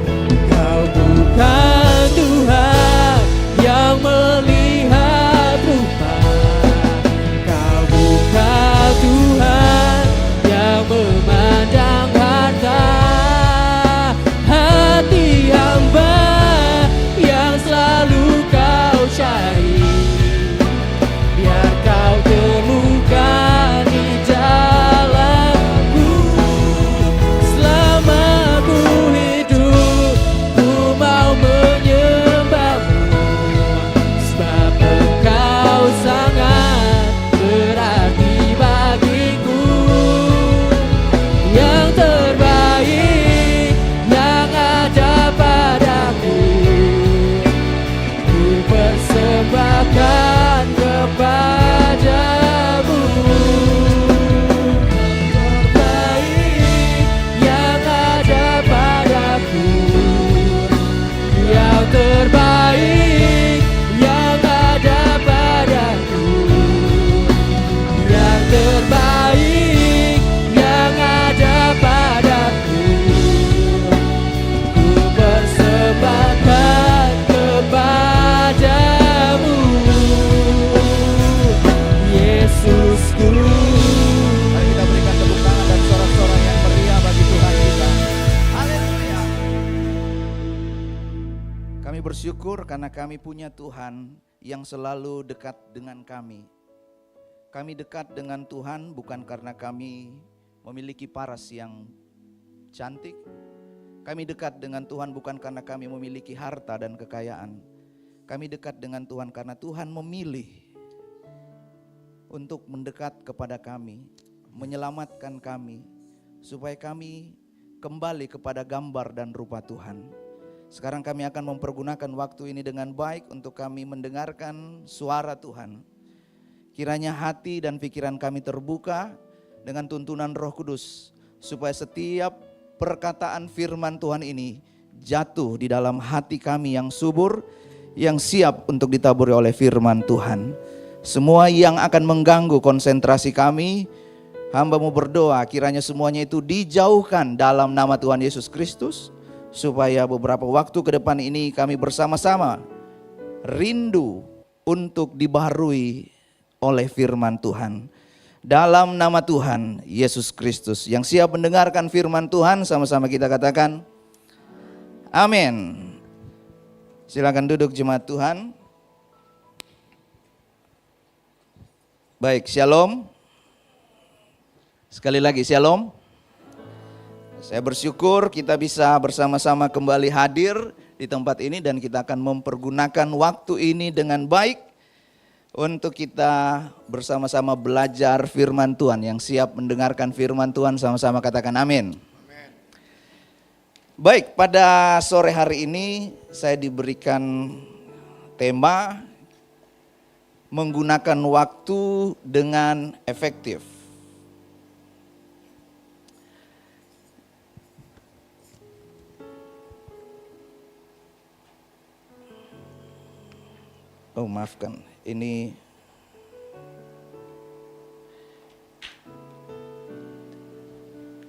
Kau bukan Tuhan yang melihat rupa, Kau bukan Tuhan yang memandang harta. Hati hamba yang selalu Kau cari, biar Kau temukan di dalamku. Selama ku hidup, ku mau menyembahmu, sebab Engkau sangat berarti bagiku. Yang terbaik yang ada padaku, ku persembahkan kepadamu. Terbaik yang ada padaku, yang terbaik yang ada padaku, yang terbaik yang ada padaku, ku persembahkan kepadamu, Yesusku. Mari kita berikan tepuk tangan dan sorak-sorai yang meriah bagi Tuhan kita. Haleluya. Kami bersyukur karena kami punya Tuhan yang selalu dekat dengan kami. Kami dekat dengan Tuhan bukan karena kami memiliki paras yang cantik. Kami dekat dengan Tuhan bukan karena kami memiliki harta dan kekayaan. Kami dekat dengan Tuhan karena Tuhan memilih untuk mendekat kepada kami, menyelamatkan kami, supaya kami kembali kepada gambar dan rupa Tuhan. Sekarang kami akan mempergunakan waktu ini dengan baik untuk kami mendengarkan suara Tuhan. Kiranya hati dan pikiran kami terbuka dengan tuntunan Roh Kudus, supaya setiap perkataan firman Tuhan ini jatuh di dalam hati kami yang subur, yang siap untuk ditaburi oleh firman Tuhan. Semua yang akan mengganggu konsentrasi kami, hamba-Mu berdoa kiranya semuanya itu dijauhkan dalam nama Tuhan Yesus Kristus, supaya beberapa waktu ke depan ini kami bersama-sama rindu untuk dibaharui oleh firman Tuhan. Dalam nama Tuhan Yesus Kristus, yang siap mendengarkan firman Tuhan, sama-sama kita katakan amin. Silakan duduk jemaat Tuhan. Baik, shalom. Sekali lagi shalom. Saya bersyukur kita bisa bersama-sama kembali hadir di tempat ini, dan kita akan mempergunakan waktu ini dengan baik untuk kita bersama-sama belajar firman Tuhan. Yang siap mendengarkan firman Tuhan sama-sama katakan amin. Baik, pada sore hari ini saya diberikan tema menggunakan waktu dengan efektif. Oh, maafkan, ini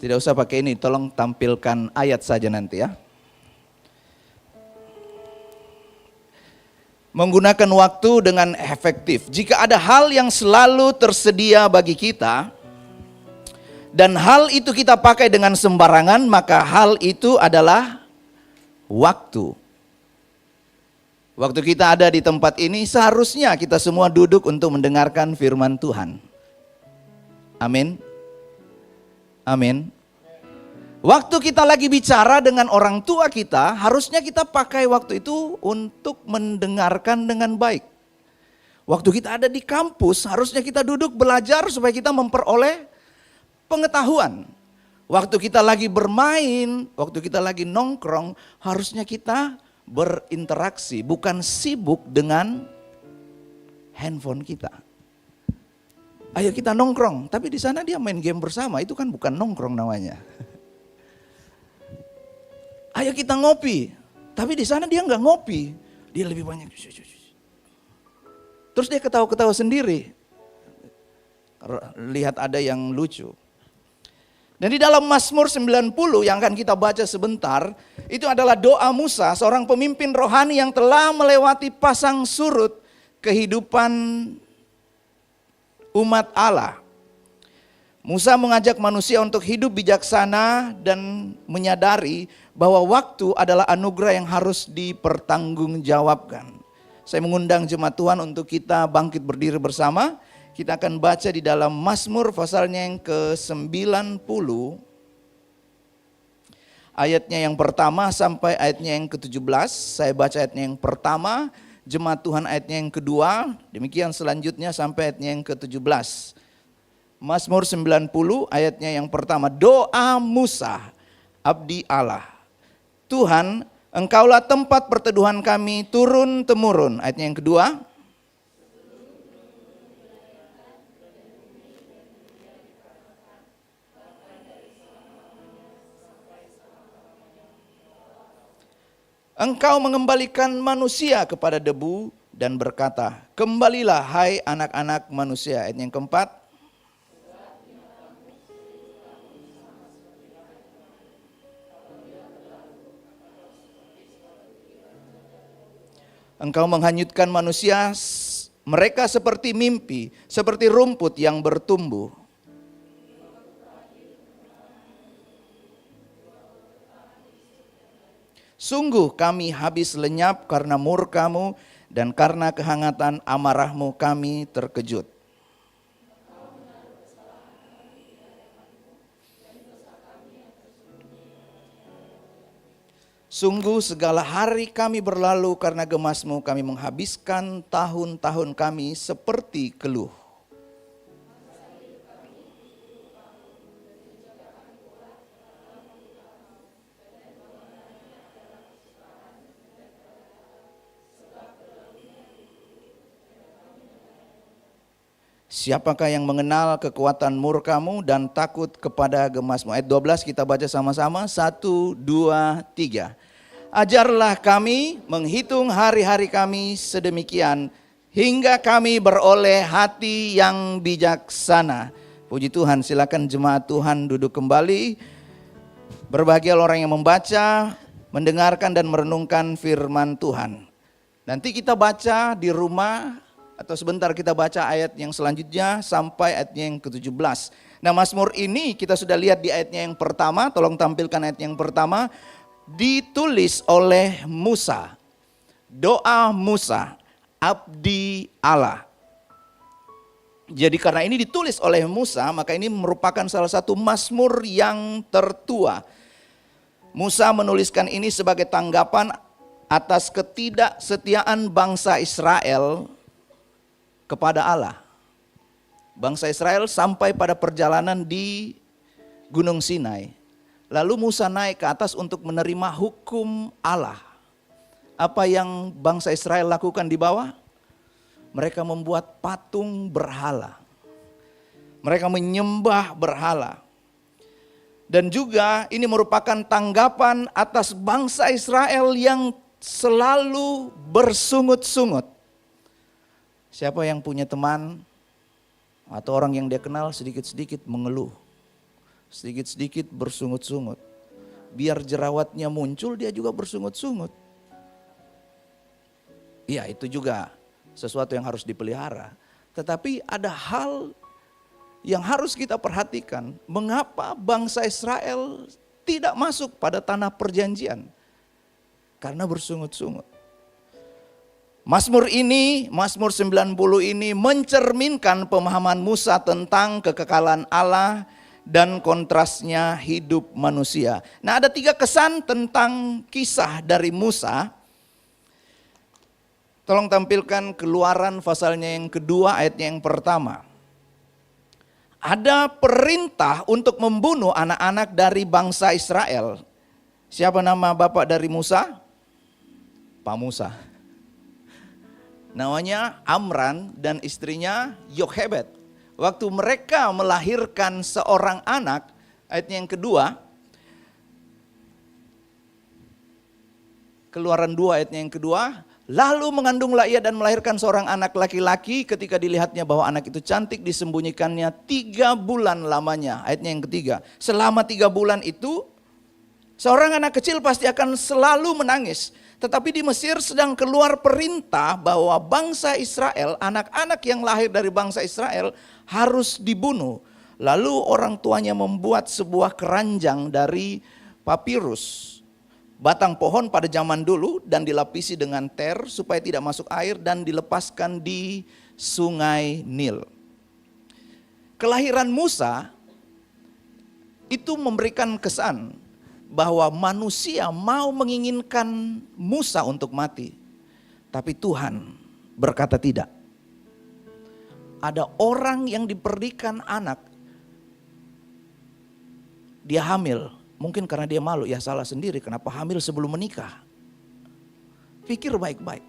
tidak usah pakai ini, tolong tampilkan ayat saja nanti ya. Menggunakan waktu dengan efektif. Jika ada hal yang selalu tersedia bagi kita, dan hal itu kita pakai dengan sembarangan, maka hal itu adalah waktu. Waktu kita ada di tempat ini, seharusnya kita semua duduk untuk mendengarkan firman Tuhan. Amin. Amin. Waktu kita lagi bicara dengan orang tua kita, harusnya kita pakai waktu itu untuk mendengarkan dengan baik. Waktu kita ada di kampus, harusnya kita duduk belajar supaya kita memperoleh pengetahuan. Waktu kita lagi bermain, waktu kita lagi nongkrong, harusnya kita berinteraksi, bukan sibuk dengan handphone kita. Ayo kita nongkrong, tapi di sana dia main game bersama, itu kan bukan nongkrong namanya. Ayo kita ngopi, tapi di sana dia nggak ngopi, dia lebih banyak. Terus dia ketawa-ketawa sendiri. Lihat ada yang lucu. Dan di dalam Mazmur 90 yang akan kita baca sebentar, itu adalah doa Musa, seorang pemimpin rohani yang telah melewati pasang surut kehidupan umat Allah. Musa mengajak manusia untuk hidup bijaksana dan menyadari bahwa waktu adalah anugerah yang harus dipertanggungjawabkan. Saya mengundang jemaat Tuhan untuk kita bangkit berdiri bersama. Kita akan baca di dalam Mazmur pasalnya yang ke-90. Ayatnya yang pertama sampai ayatnya yang ke-17. Saya baca ayatnya yang pertama, jemaat Tuhan ayatnya yang kedua. Demikian selanjutnya sampai ayatnya yang ke-17. Mazmur 90 ayatnya yang pertama. Doa Musa, abdi Allah. Tuhan, Engkaulah tempat perteduhan kami turun-temurun. Ayatnya yang kedua. Engkau mengembalikan manusia kepada debu dan berkata, kembalilah hai anak-anak manusia. Ayat yang keempat. Engkau menghanyutkan manusia, mereka seperti mimpi, seperti rumput yang bertumbuh. Sungguh kami habis lenyap karena murka-Mu dan karena kehangatan amarah-Mu kami terkejut. Sungguh segala hari kami berlalu karena gemas-Mu, kami menghabiskan tahun-tahun kami seperti keluh. Siapakah yang mengenal kekuatan murka-Mu dan takut kepada gemas-Mu? Ayat 12 kita baca sama-sama. 1, 2, 3. Ajarlah kami menghitung hari-hari kami sedemikian hingga kami beroleh hati yang bijaksana. Puji Tuhan, silakan jemaat Tuhan duduk kembali. Berbahagialah orang yang membaca, mendengarkan dan merenungkan firman Tuhan. Nanti kita baca di rumah atau sebentar kita baca ayat yang selanjutnya sampai ayatnya yang ke-17. Nah, Mazmur ini kita sudah lihat di ayatnya yang pertama, tolong tampilkan ayat yang pertama, ditulis oleh Musa. Doa Musa, abdi Allah. Jadi karena ini ditulis oleh Musa, maka ini merupakan salah satu Mazmur yang tertua. Musa menuliskan ini sebagai tanggapan atas ketidaksetiaan bangsa Israel kepada Allah. Bangsa Israel sampai pada perjalanan di Gunung Sinai. Lalu Musa naik ke atas untuk menerima hukum Allah. Apa yang bangsa Israel lakukan di bawah? Mereka membuat patung berhala. Mereka menyembah berhala. Dan juga ini merupakan tanggapan atas bangsa Israel yang selalu bersungut-sungut. Siapa yang punya teman atau orang yang dia kenal sedikit-sedikit mengeluh. Sedikit-sedikit bersungut-sungut. Biar jerawatnya muncul dia juga bersungut-sungut. Iya, itu juga sesuatu yang harus dipelihara. Tetapi ada hal yang harus kita perhatikan. Mengapa bangsa Israel tidak masuk pada tanah perjanjian? Karena bersungut-sungut. Mazmur ini, Mazmur 90 ini mencerminkan pemahaman Musa tentang kekekalan Allah dan kontrasnya hidup manusia. Nah, ada 3 kesan tentang kisah dari Musa. Tolong tampilkan Keluaran pasalnya yang kedua ayatnya yang pertama. Ada perintah untuk membunuh anak-anak dari bangsa Israel. Siapa nama bapak dari Musa? Pak Musa. Namanya Amran dan istrinya Yochebed. Waktu mereka melahirkan seorang anak, ayatnya yang kedua, Keluaran 2 ayatnya yang kedua, Lalu mengandunglah ia dan melahirkan seorang anak laki-laki. Ketika dilihatnya bahwa anak itu cantik, disembunyikannya 3 bulan lamanya. Ayatnya yang ketiga. Selama 3 bulan itu, seorang anak kecil pasti akan selalu menangis. Tetapi di Mesir sedang keluar perintah bahwa bangsa Israel, anak-anak yang lahir dari bangsa Israel harus dibunuh. Lalu orang tuanya membuat sebuah keranjang dari papirus, batang pohon pada zaman dulu, dan dilapisi dengan ter supaya tidak masuk air dan dilepaskan di sungai Nil. Kelahiran Musa itu memberikan kesan bahwa manusia mau menginginkan Musa untuk mati. Tapi Tuhan berkata tidak. Ada orang yang diberikan anak, dia hamil, mungkin karena dia malu, ya salah sendiri kenapa hamil sebelum menikah. Pikir baik-baik.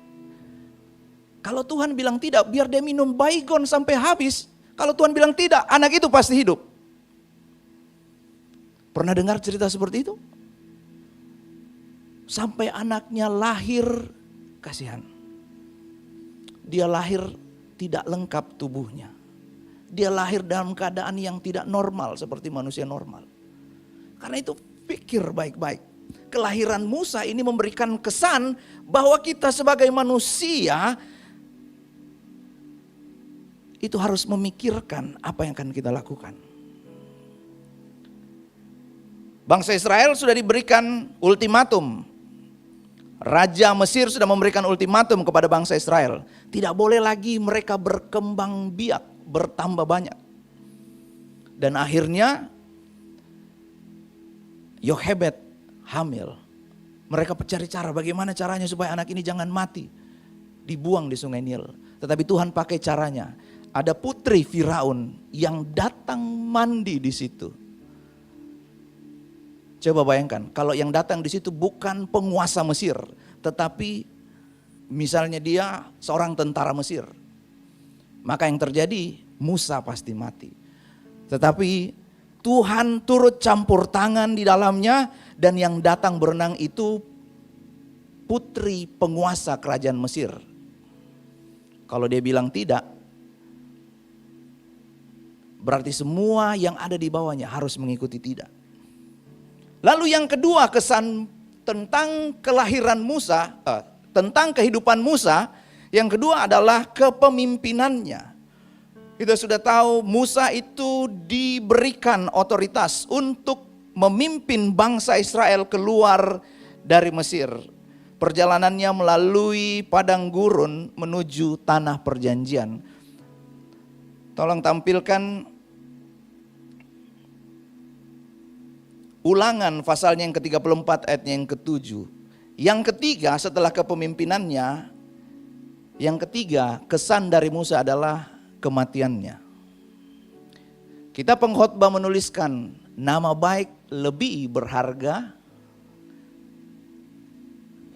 Kalau Tuhan bilang tidak, biar dia minum baygon sampai habis. Kalau Tuhan bilang tidak, anak itu pasti hidup. Pernah dengar cerita seperti itu? Sampai anaknya lahir, kasihan. Dia lahir tidak lengkap tubuhnya. Dia lahir dalam keadaan yang tidak normal seperti manusia normal. Karena itu pikir baik-baik. Kelahiran Musa ini memberikan kesan bahwa kita sebagai manusia itu harus memikirkan apa yang akan kita lakukan. Bangsa Israel sudah diberikan ultimatum. Raja Mesir sudah memberikan ultimatum kepada bangsa Israel. Tidak boleh lagi mereka berkembang biak, bertambah banyak. Dan akhirnya Yochebed hamil. Mereka mencari cara bagaimana caranya supaya anak ini jangan mati. Dibuang di sungai Nil. Tetapi Tuhan pakai caranya. Ada putri Firaun yang datang mandi di situ. Coba bayangkan, kalau yang datang di situ bukan penguasa Mesir, tetapi misalnya dia seorang tentara Mesir. Maka yang terjadi, Musa pasti mati. Tetapi Tuhan turut campur tangan di dalamnya, dan yang datang berenang itu putri penguasa kerajaan Mesir. Kalau dia bilang tidak, berarti semua yang ada di bawahnya harus mengikuti tidak. Lalu yang kedua, kesan tentang kelahiran Musa, tentang kehidupan Musa, yang kedua adalah kepemimpinannya. Kita sudah tahu Musa itu diberikan otoritas untuk memimpin bangsa Israel keluar dari Mesir. Perjalanannya melalui padang gurun menuju tanah perjanjian. Tolong tampilkan Ulangan pasalnya yang ke-34 ayatnya yang ke-7. Yang ketiga setelah kepemimpinannya, yang ketiga kesan dari Musa adalah kematiannya. Kita pengkhotbah menuliskan nama baik lebih berharga.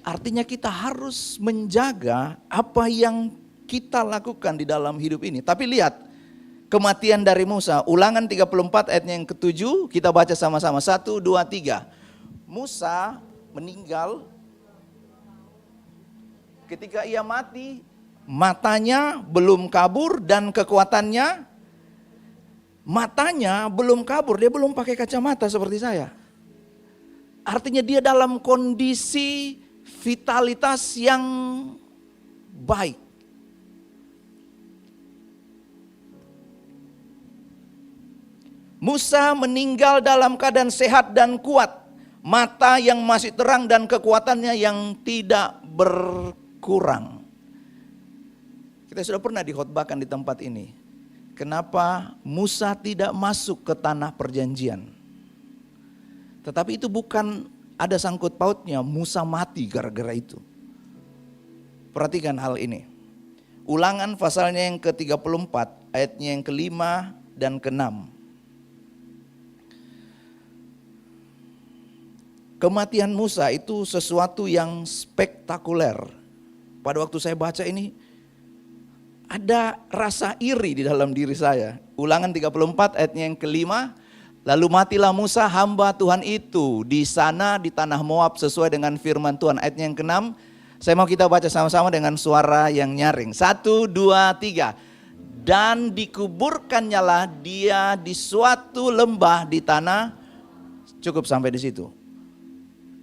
Artinya kita harus menjaga apa yang kita lakukan di dalam hidup ini. Tapi lihat kematian dari Musa, Ulangan 34 ayatnya yang ke-7, kita baca sama-sama, 1, 2, 3. Musa meninggal, ketika ia mati, matanya belum kabur dan kekuatannya, matanya belum kabur, dia belum pakai kacamata seperti saya. Artinya dia dalam kondisi vitalitas yang baik. Musa meninggal dalam keadaan sehat dan kuat, mata yang masih terang dan kekuatannya yang tidak berkurang. Kita sudah pernah dikhotbahkan di tempat ini. Kenapa Musa tidak masuk ke tanah perjanjian? Tetapi itu bukan ada sangkut pautnya Musa mati gara-gara itu. Perhatikan hal ini. Ulangan pasalnya yang ke-34, ayatnya yang ke-5 dan ke-6. Kematian Musa itu sesuatu yang spektakuler. Pada waktu saya baca ini, ada rasa iri di dalam diri saya. Ulangan 34 ayatnya yang ke-5. Lalu matilah Musa hamba Tuhan itu di sana di tanah Moab sesuai dengan firman Tuhan. Ayatnya yang ke-6. Saya mau kita baca sama-sama dengan suara yang nyaring. 1, 2, 3. Dan dikuburkannya lah dia di suatu lembah di tanah. Cukup sampai di situ.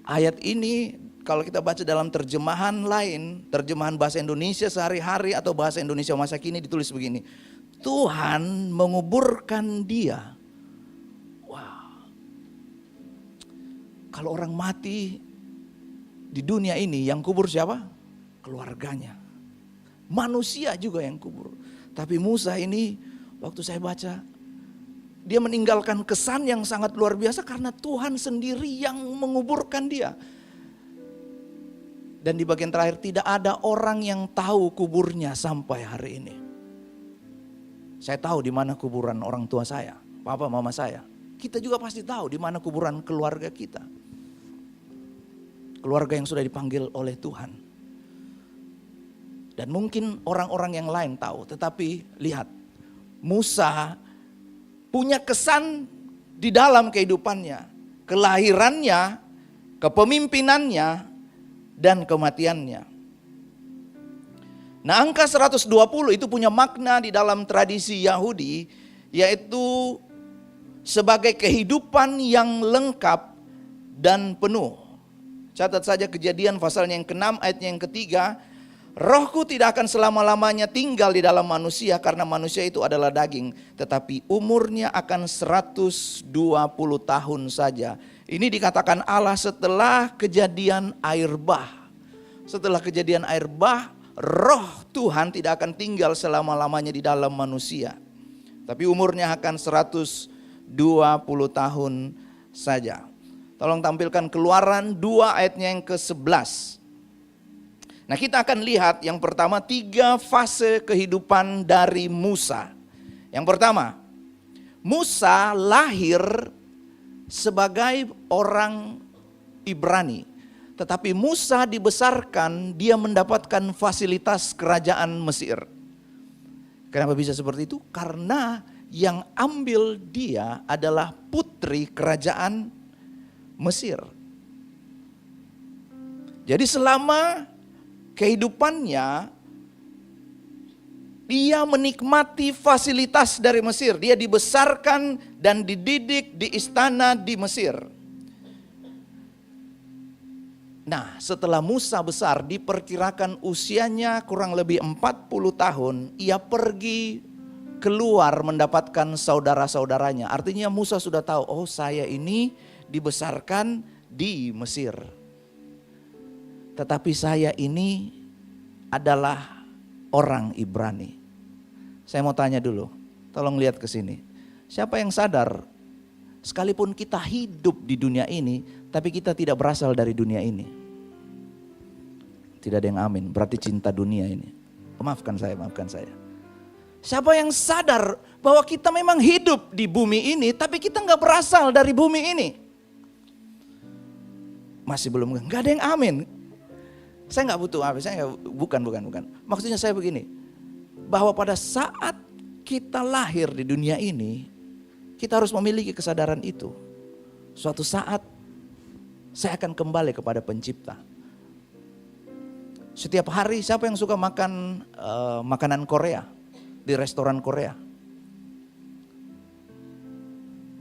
Ayat ini kalau kita baca dalam terjemahan lain, terjemahan bahasa Indonesia sehari-hari atau bahasa Indonesia masa kini ditulis begini. Tuhan menguburkan dia. Wow. Kalau orang mati di dunia ini yang kubur siapa? Keluarganya. Manusia juga yang kubur. Tapi Musa ini waktu saya baca, dia meninggalkan kesan yang sangat luar biasa karena Tuhan sendiri yang menguburkan dia. Dan di bagian terakhir, tidak ada orang yang tahu kuburnya sampai hari ini. Saya tahu di mana kuburan orang tua saya, papa mama saya. Kita juga pasti tahu di mana kuburan keluarga kita. Keluarga yang sudah dipanggil oleh Tuhan. Dan mungkin orang-orang yang lain tahu, tetapi lihat, Musa punya kesan di dalam kehidupannya, kelahirannya, kepemimpinannya, dan kematiannya. Nah, angka 120 itu punya makna di dalam tradisi Yahudi, yaitu sebagai kehidupan yang lengkap dan penuh. Catat saja Kejadian pasalnya yang ke-6 ayatnya yang ke-3. Rohku tidak akan selama-lamanya tinggal di dalam manusia karena manusia itu adalah daging. Tetapi umurnya akan 120 tahun saja. Ini dikatakan Allah setelah kejadian air bah. Setelah kejadian air bah, roh Tuhan tidak akan tinggal selama-lamanya di dalam manusia. Tapi umurnya akan 120 tahun saja. Tolong tampilkan Keluaran 2 ayatnya yang ke-11. Nah, kita akan lihat yang pertama 3 fase kehidupan dari Musa. Yang pertama, Musa lahir sebagai orang Ibrani. Tetapi Musa dibesarkan, dia mendapatkan fasilitas kerajaan Mesir. Kenapa bisa seperti itu? Karena yang ambil dia adalah putri kerajaan Mesir. Jadi selama kehidupannya dia menikmati fasilitas dari Mesir. Dia dibesarkan dan dididik di istana di Mesir. Nah, setelah Musa besar, diperkirakan usianya kurang lebih 40 tahun, ia pergi keluar mendapatkan saudara-saudaranya. Artinya Musa sudah tahu, oh saya ini dibesarkan di Mesir. Tetapi saya ini adalah orang Ibrani. Saya mau tanya dulu, tolong lihat ke sini. Siapa yang sadar, sekalipun kita hidup di dunia ini, tapi kita tidak berasal dari dunia ini? Tidak ada yang amin, berarti cinta dunia ini. Maafkan saya, maafkan saya. Siapa yang sadar bahwa kita memang hidup di bumi ini, tapi kita nggak berasal dari bumi ini? Masih belum, nggak ada yang amin. Saya nggak butuh apa, saya nggak, bukan. Maksudnya saya begini, bahwa pada saat kita lahir di dunia ini, kita harus memiliki kesadaran itu. Suatu saat saya akan kembali kepada Pencipta. Setiap hari siapa yang suka makan makanan Korea di restoran Korea?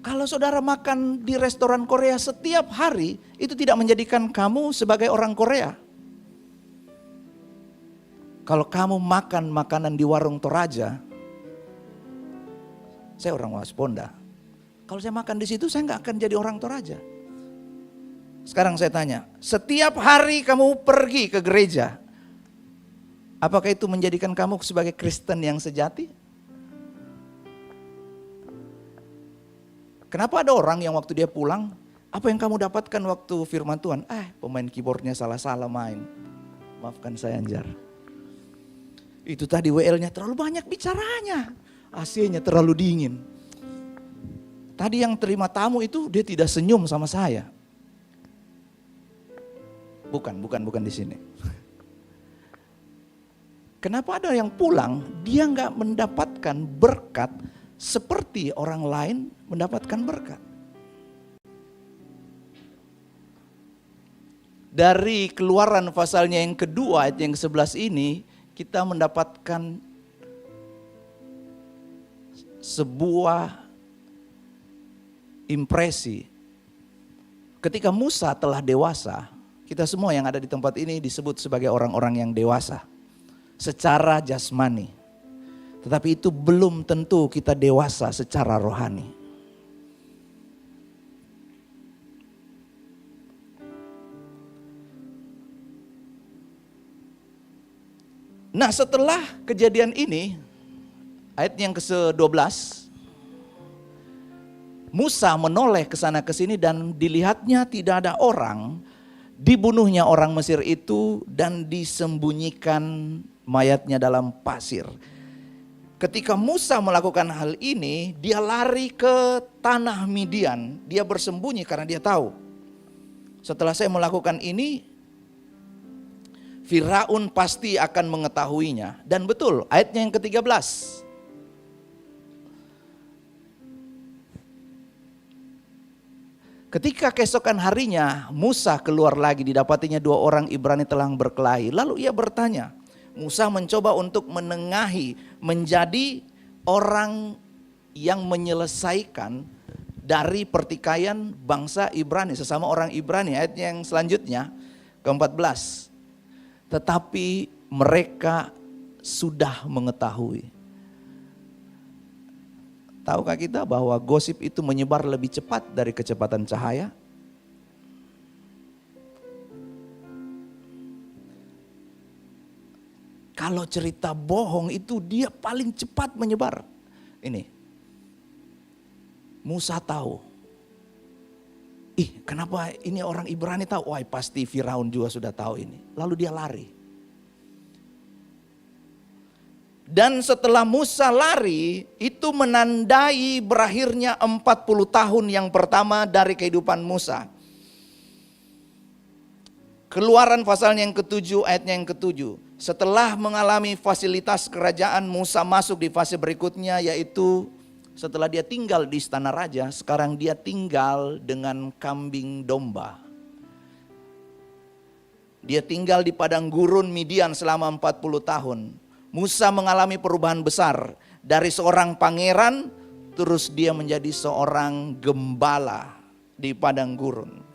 Kalau saudara makan di restoran Korea setiap hari, itu tidak menjadikan kamu sebagai orang Korea. Kalau kamu makan makanan di warung Toraja, saya orang Wasponda. Kalau saya makan di situ, saya nggak akan jadi orang Toraja. Sekarang saya tanya, setiap hari kamu pergi ke gereja, apakah itu menjadikan kamu sebagai Kristen yang sejati? Kenapa ada orang yang waktu dia pulang, apa yang kamu dapatkan waktu firman Tuhan? Pemain keyboardnya salah-salah main. Maafkan saya Anjar. Itu tadi WL-nya terlalu banyak bicaranya. AC-nya terlalu dingin. Tadi yang terima tamu itu dia tidak senyum sama saya. Bukan di sini. Kenapa ada yang pulang, dia nggak mendapatkan berkat seperti orang lain mendapatkan berkat. Dari Keluaran pasalnya yang kedua ayat yang ke-11 ini kita mendapatkan sebuah impresi. Ketika Musa telah dewasa, kita semua yang ada di tempat ini disebut sebagai orang-orang yang dewasa secara jasmani. Tetapi itu belum tentu kita dewasa secara rohani. Nah, setelah kejadian ini, ayat yang ke-12, Musa menoleh ke sana ke sini dan dilihatnya tidak ada orang, dibunuhnya orang Mesir itu dan disembunyikan mayatnya dalam pasir. Ketika Musa melakukan hal ini, dia lari ke tanah Midian, dia bersembunyi karena dia tahu. Setelah saya melakukan ini, Firaun pasti akan mengetahuinya. Dan betul, ayatnya yang ke-13. Ketika keesokan harinya Musa keluar lagi, didapatinya 2 orang Ibrani telah berkelahi. Lalu ia bertanya, Musa mencoba untuk menengahi, menjadi orang yang menyelesaikan dari pertikaian bangsa Ibrani, sesama orang Ibrani. Ayat yang selanjutnya, ke-14. Tetapi mereka sudah mengetahui. Tahukah kita bahwa gosip itu menyebar lebih cepat dari kecepatan cahaya? Kalau cerita bohong itu dia paling cepat menyebar. Ini, Musa tahu. Kenapa ini orang Ibrani tahu? Wah, pasti Firaun juga sudah tahu ini. Lalu dia lari. Dan setelah Musa lari, itu menandai berakhirnya 40 tahun yang pertama dari kehidupan Musa. Keluaran pasalnya yang ke-7, ayatnya yang ke-7. Setelah mengalami fasilitas kerajaan, Musa masuk di fase berikutnya, yaitu setelah dia tinggal di istana raja, sekarang dia tinggal dengan kambing domba. Dia tinggal di padang gurun Midian selama 40 tahun. Musa mengalami perubahan besar. Dari seorang pangeran, terus dia menjadi seorang gembala di padang gurun.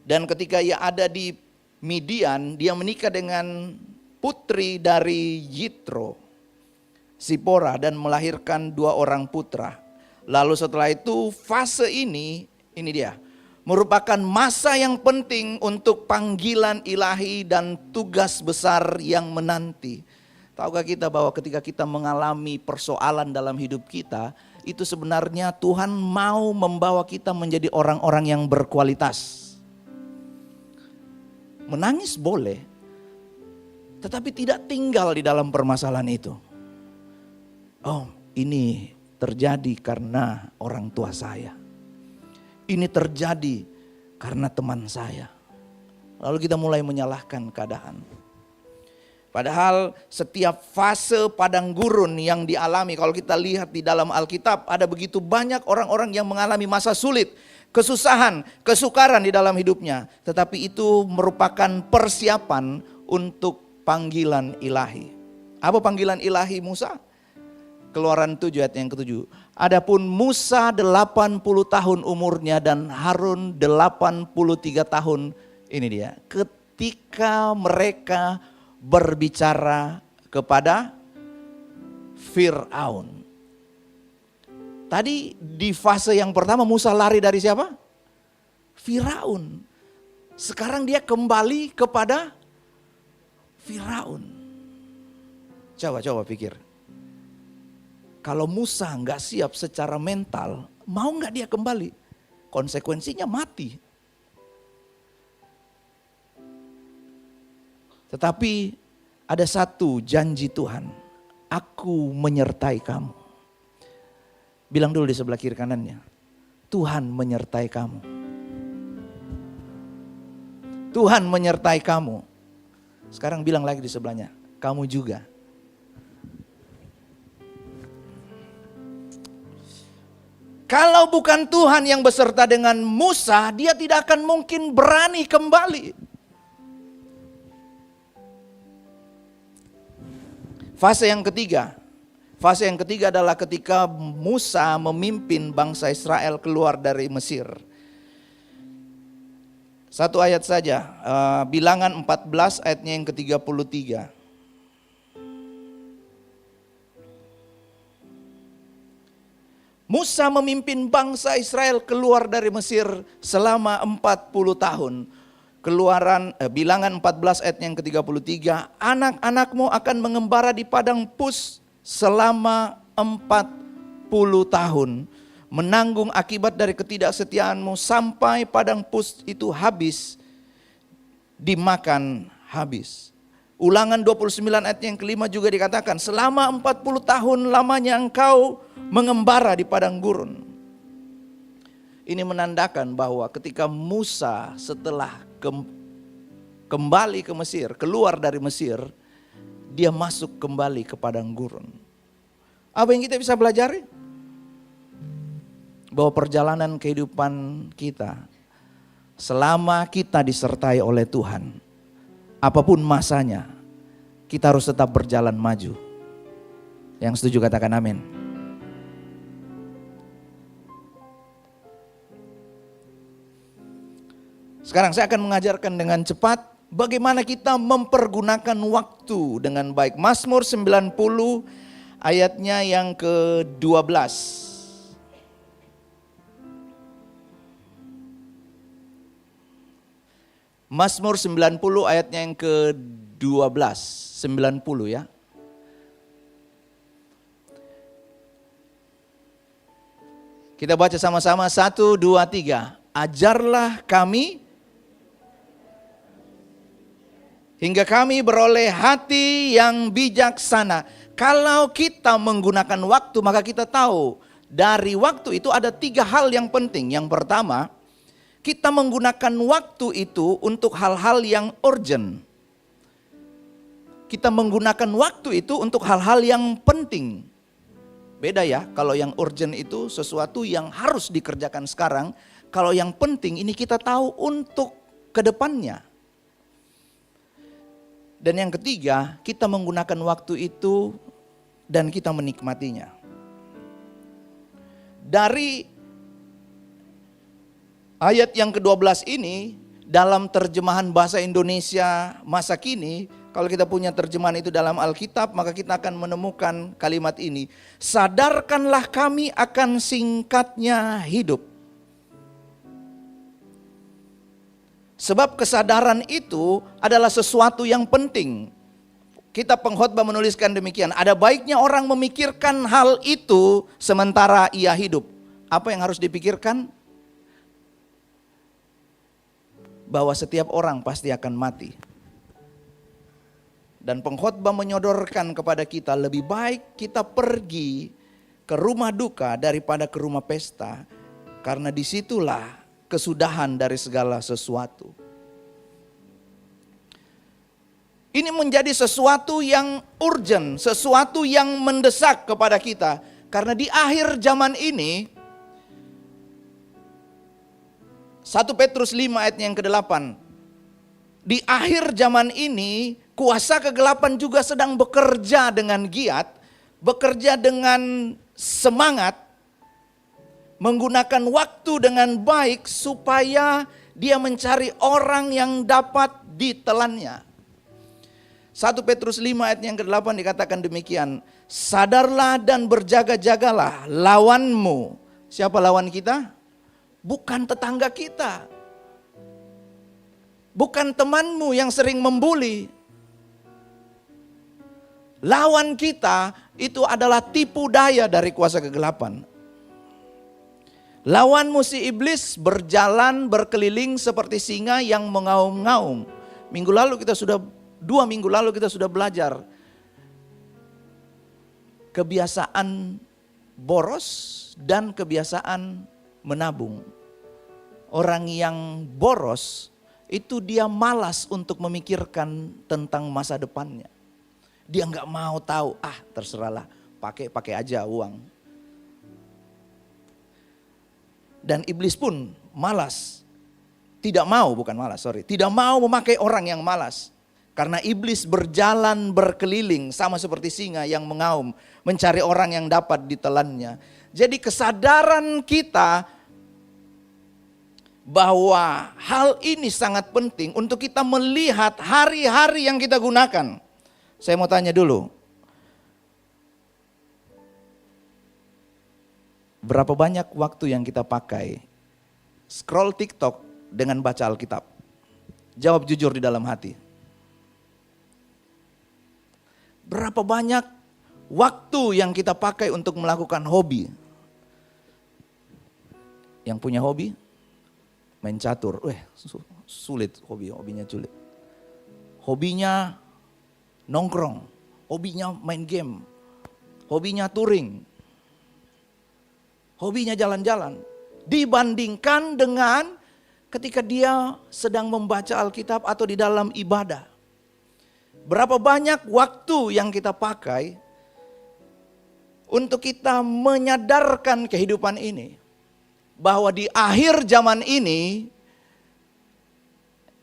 Dan ketika ia ada di Midian, dia menikah dengan putri dari Yitro, Sipora, dan melahirkan 2 orang putra. Lalu setelah itu fase ini dia, merupakan masa yang penting untuk panggilan ilahi dan tugas besar yang menanti. Tahukah kita bahwa ketika kita mengalami persoalan dalam hidup kita, itu sebenarnya Tuhan mau membawa kita menjadi orang-orang yang berkualitas. Menangis boleh, tetapi tidak tinggal di dalam permasalahan itu. Oh, ini terjadi karena orang tua saya. Ini terjadi karena teman saya. Lalu kita mulai menyalahkan keadaan. Padahal setiap fase padang gurun yang dialami, kalau kita lihat di dalam Alkitab, ada begitu banyak orang-orang yang mengalami masa sulit, kesusahan, kesukaran di dalam hidupnya. Tetapi itu merupakan persiapan untuk panggilan ilahi. Apa panggilan ilahi Musa? Keluaran 7 ayat yang ke-7. Adapun Musa 80 tahun umurnya dan Harun 83 tahun. Ini dia. Ketika mereka berbicara kepada Fir'aun. Tadi di fase yang pertama Musa lari dari siapa? Firaun. Sekarang dia kembali kepada Firaun. Coba pikir. Kalau Musa nggak siap secara mental, mau nggak dia kembali? Konsekuensinya mati. Tetapi ada satu janji Tuhan. Aku menyertai kamu. Bilang dulu di sebelah kiri kanannya. Tuhan menyertai kamu. Tuhan menyertai kamu. Sekarang bilang lagi di sebelahnya. Kamu juga. Kalau bukan Tuhan yang beserta dengan Musa, dia tidak akan mungkin berani kembali. Fase yang ketiga adalah ketika Musa memimpin bangsa Israel keluar dari Mesir. Satu ayat saja, Bilangan 14 ayatnya yang ke-33. Musa memimpin bangsa Israel keluar dari Mesir selama 40 tahun. Bilangan 14 ayat yang ke-33, anak-anakmu akan mengembara di padang Pus selama 40 tahun. Menanggung akibat dari ketidaksetiaanmu sampai padang Pus itu habis, dimakan habis. Ulangan 29 ayat yang kelima juga dikatakan, selama 40 tahun lamanya engkau mengembara di padang gurun. Ini menandakan bahwa ketika Musa setelah kembali ke Mesir, keluar dari Mesir, dia masuk kembali ke padang gurun. Apa yang kita bisa pelajari? Bahwa perjalanan kehidupan kita, selama kita disertai oleh Tuhan, apapun masanya, kita harus tetap berjalan maju. Yang setuju katakan amin. Sekarang saya akan mengajarkan dengan cepat bagaimana kita mempergunakan waktu dengan baik. Mazmur 90 ayatnya yang ke-12. Mazmur 90 ayatnya yang ke-12, 90 ya. Kita baca sama-sama, 1, 2, 3. Ajarlah kami hingga kami beroleh hati yang bijaksana. Kalau kita menggunakan waktu, maka kita tahu dari waktu itu ada 3 hal yang penting. Yang pertama, kita menggunakan waktu itu untuk hal-hal yang urgent. Kita menggunakan waktu itu untuk hal-hal yang penting. Beda ya, kalau yang urgent itu sesuatu yang harus dikerjakan sekarang. Kalau yang penting ini kita tahu untuk kedepannya. Dan yang ketiga, kita menggunakan waktu itu dan kita menikmatinya. Dari ayat yang ke-12 ini, dalam terjemahan bahasa Indonesia masa kini, kalau kita punya terjemahan itu dalam Alkitab, maka kita akan menemukan kalimat ini. Sadarkanlah kami akan singkatnya hidup. Sebab kesadaran itu adalah sesuatu yang penting. Kitab Pengkhotbah menuliskan demikian. Ada baiknya orang memikirkan hal itu sementara ia hidup. Apa yang harus dipikirkan? Bahwa setiap orang pasti akan mati. Dan pengkhotbah menyodorkan kepada kita, lebih baik kita pergi ke rumah duka daripada ke rumah pesta. Karena disitulah kesudahan dari segala sesuatu. Ini menjadi sesuatu yang urgent, sesuatu yang mendesak kepada kita. Karena di akhir zaman ini, 1 Petrus 5 ayat yang ke-8. Di akhir zaman ini, kuasa kegelapan juga sedang bekerja dengan giat, bekerja dengan semangat, menggunakan waktu dengan baik supaya dia mencari orang yang dapat ditelannya. 1 Petrus 5 ayat yang ke-8 dikatakan demikian. Sadarlah dan berjaga-jagalah, lawanmu. Siapa lawan kita? Bukan tetangga kita. Bukan temanmu yang sering membuli. Lawan kita itu adalah tipu daya dari kuasa kegelapan. Lawanmu si iblis berjalan berkeliling seperti singa yang mengaum-ngaum. 2 minggu lalu kita sudah belajar kebiasaan boros dan kebiasaan menabung. Orang yang boros itu dia malas untuk memikirkan tentang masa depannya. Dia nggak mau tahu, terserahlah, pakai aja uang. Dan iblis pun malas. Tidak mau memakai orang yang malas. Karena iblis berjalan berkeliling sama seperti singa yang mengaum, mencari orang yang dapat ditelannya. Jadi kesadaran kita bahwa hal ini sangat penting untuk kita melihat hari-hari yang kita gunakan. Saya mau tanya dulu. Berapa banyak waktu yang kita pakai scroll TikTok dengan baca Alkitab? Jawab jujur di dalam hati. Berapa banyak waktu yang kita pakai untuk melakukan hobi? Yang punya hobi main catur. Sulit hobinya sulit. Hobinya nongkrong, hobinya main game, hobinya touring. Hobinya jalan-jalan. Dibandingkan dengan ketika dia sedang membaca Alkitab atau di dalam ibadah. Berapa banyak waktu yang kita pakai untuk kita menyadarkan kehidupan ini. Bahwa di akhir zaman ini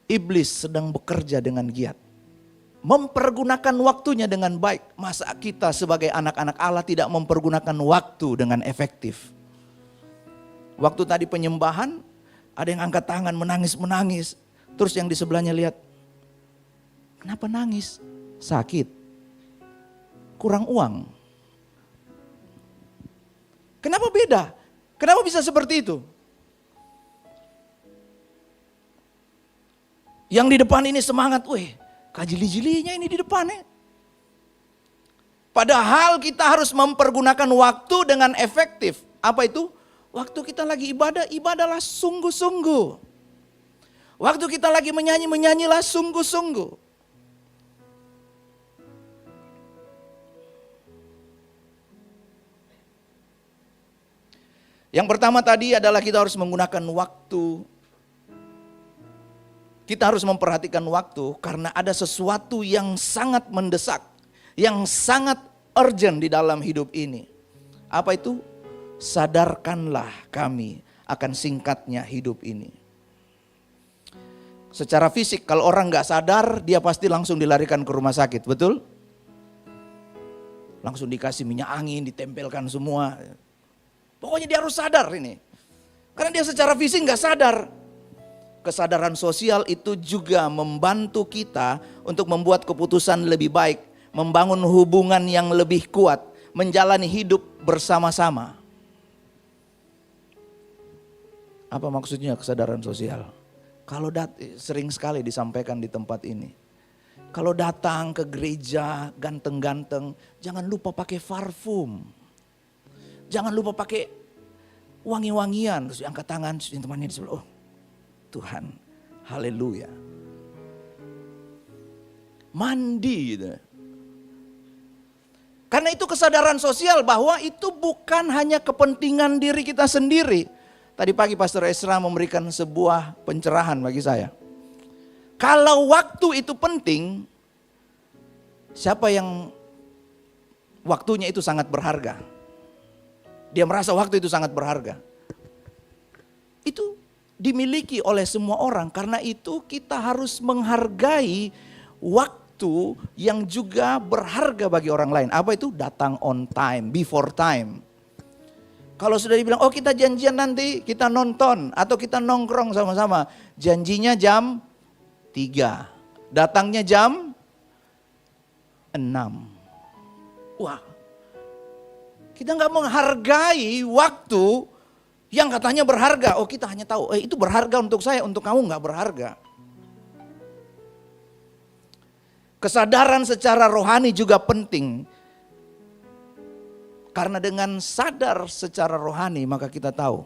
iblis sedang bekerja dengan giat. Mempergunakan waktunya dengan baik. Masa kita sebagai anak-anak Allah tidak mempergunakan waktu dengan efektif? Waktu tadi penyembahan, ada yang angkat tangan menangis-menangis. Terus yang di sebelahnya lihat, kenapa nangis? Sakit. Kurang uang. Kenapa beda? Kenapa bisa seperti itu? Yang di depan ini semangat, kajili-jilinya ini di depannya. Padahal kita harus mempergunakan waktu dengan efektif. Apa itu? Waktu kita lagi ibadah, ibadahlah sungguh-sungguh. Waktu kita lagi menyanyi, menyanyilah sungguh-sungguh. Yang pertama tadi adalah kita harus menggunakan waktu. Kita harus memperhatikan waktu karena ada sesuatu yang sangat mendesak, yang sangat urgent di dalam hidup ini. Apa itu? Sadarkanlah kami akan singkatnya hidup ini. Secara fisik kalau orang gak sadar dia pasti langsung dilarikan ke rumah sakit, betul? Langsung dikasih minyak angin, ditempelkan semua. Pokoknya dia harus sadar ini. Karena dia secara fisik gak sadar. Kesadaran sosial itu juga membantu kita untuk membuat keputusan lebih baik. Membangun hubungan yang lebih kuat. Menjalani hidup bersama-sama. Apa maksudnya kesadaran sosial? Kalau sering sekali disampaikan di tempat ini. Kalau datang ke gereja ganteng-ganteng, jangan lupa pakai parfum. Jangan lupa pakai wangi-wangian. Terus angkat tangan, terus temannya di sebelah. Oh Tuhan, haleluya. Mandi gitu. Karena itu kesadaran sosial bahwa itu bukan hanya kepentingan diri kita sendiri. Tadi pagi Pastor Esra memberikan sebuah pencerahan bagi saya. Kalau waktu itu penting, siapa yang waktunya itu sangat berharga? Dia merasa waktu itu sangat berharga. Itu dimiliki oleh semua orang. Karena itu kita harus menghargai waktu yang juga berharga bagi orang lain. Apa itu? Datang on time, before time. Kalau sudah dibilang, oh kita janjian nanti, kita nonton atau kita nongkrong sama-sama. Janjinya jam 3, datangnya jam 6. Wah, kita nggak menghargai waktu yang katanya berharga. Oh kita hanya tahu, itu berharga untuk saya, untuk kamu nggak berharga. Kesadaran secara rohani juga penting. Karena dengan sadar secara rohani maka kita tahu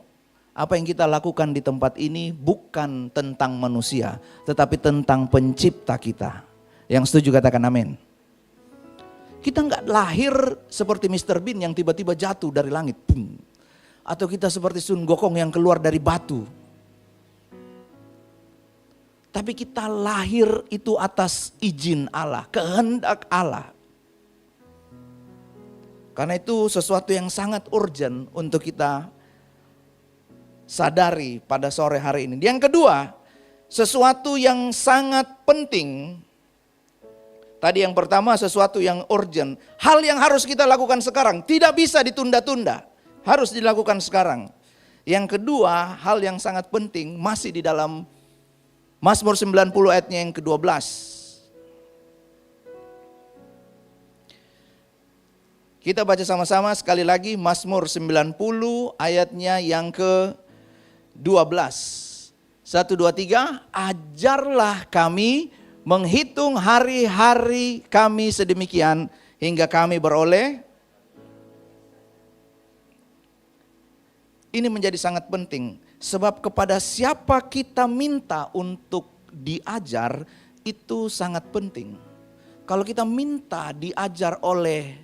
apa yang kita lakukan di tempat ini bukan tentang manusia, tetapi tentang pencipta kita. Yang setuju katakan amin. Kita nggak lahir seperti Mr. Bean yang tiba-tiba jatuh dari langit. Boom. Atau kita seperti Sun Gokong yang keluar dari batu. Tapi kita lahir itu atas izin Allah, kehendak Allah. Karena itu sesuatu yang sangat urgent untuk kita sadari pada sore hari ini. Yang kedua, sesuatu yang sangat penting. Tadi yang pertama sesuatu yang urgent. Hal yang harus kita lakukan sekarang. Tidak bisa ditunda-tunda. Harus dilakukan sekarang. Yang kedua, hal yang sangat penting masih di dalam Mazmur 90 ayatnya yang ke-12. Kita baca sama-sama sekali lagi Mazmur 90 ayatnya yang ke-12. 1, 2, 3. Ajarlah kami menghitung hari-hari kami sedemikian hingga kami beroleh. Ini menjadi sangat penting. Sebab kepada siapa kita minta untuk diajar itu sangat penting. Kalau kita minta diajar oleh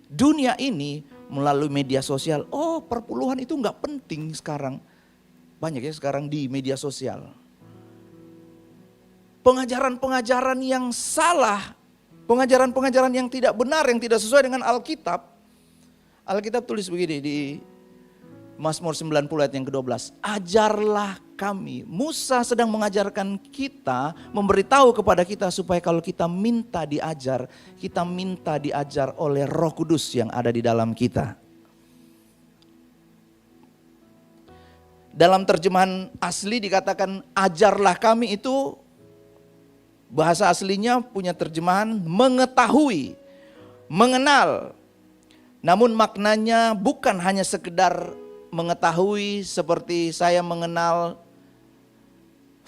dunia ini melalui media sosial. Oh, perpuluhan itu nggak penting sekarang. Banyak ya sekarang di media sosial. Pengajaran-pengajaran yang salah, pengajaran-pengajaran yang tidak benar, yang tidak sesuai dengan Alkitab. Alkitab tulis begini di Mazmur 90 ayat yang ke-12. Ajarlah kami. Musa sedang mengajarkan kita, memberitahu kepada kita supaya kalau kita minta diajar, kita minta diajar oleh Roh Kudus yang ada di dalam kita. Dalam terjemahan asli dikatakan ajarlah kami, itu bahasa aslinya punya terjemahan mengetahui, mengenal. Namun maknanya bukan hanya sekedar mengetahui seperti saya mengenal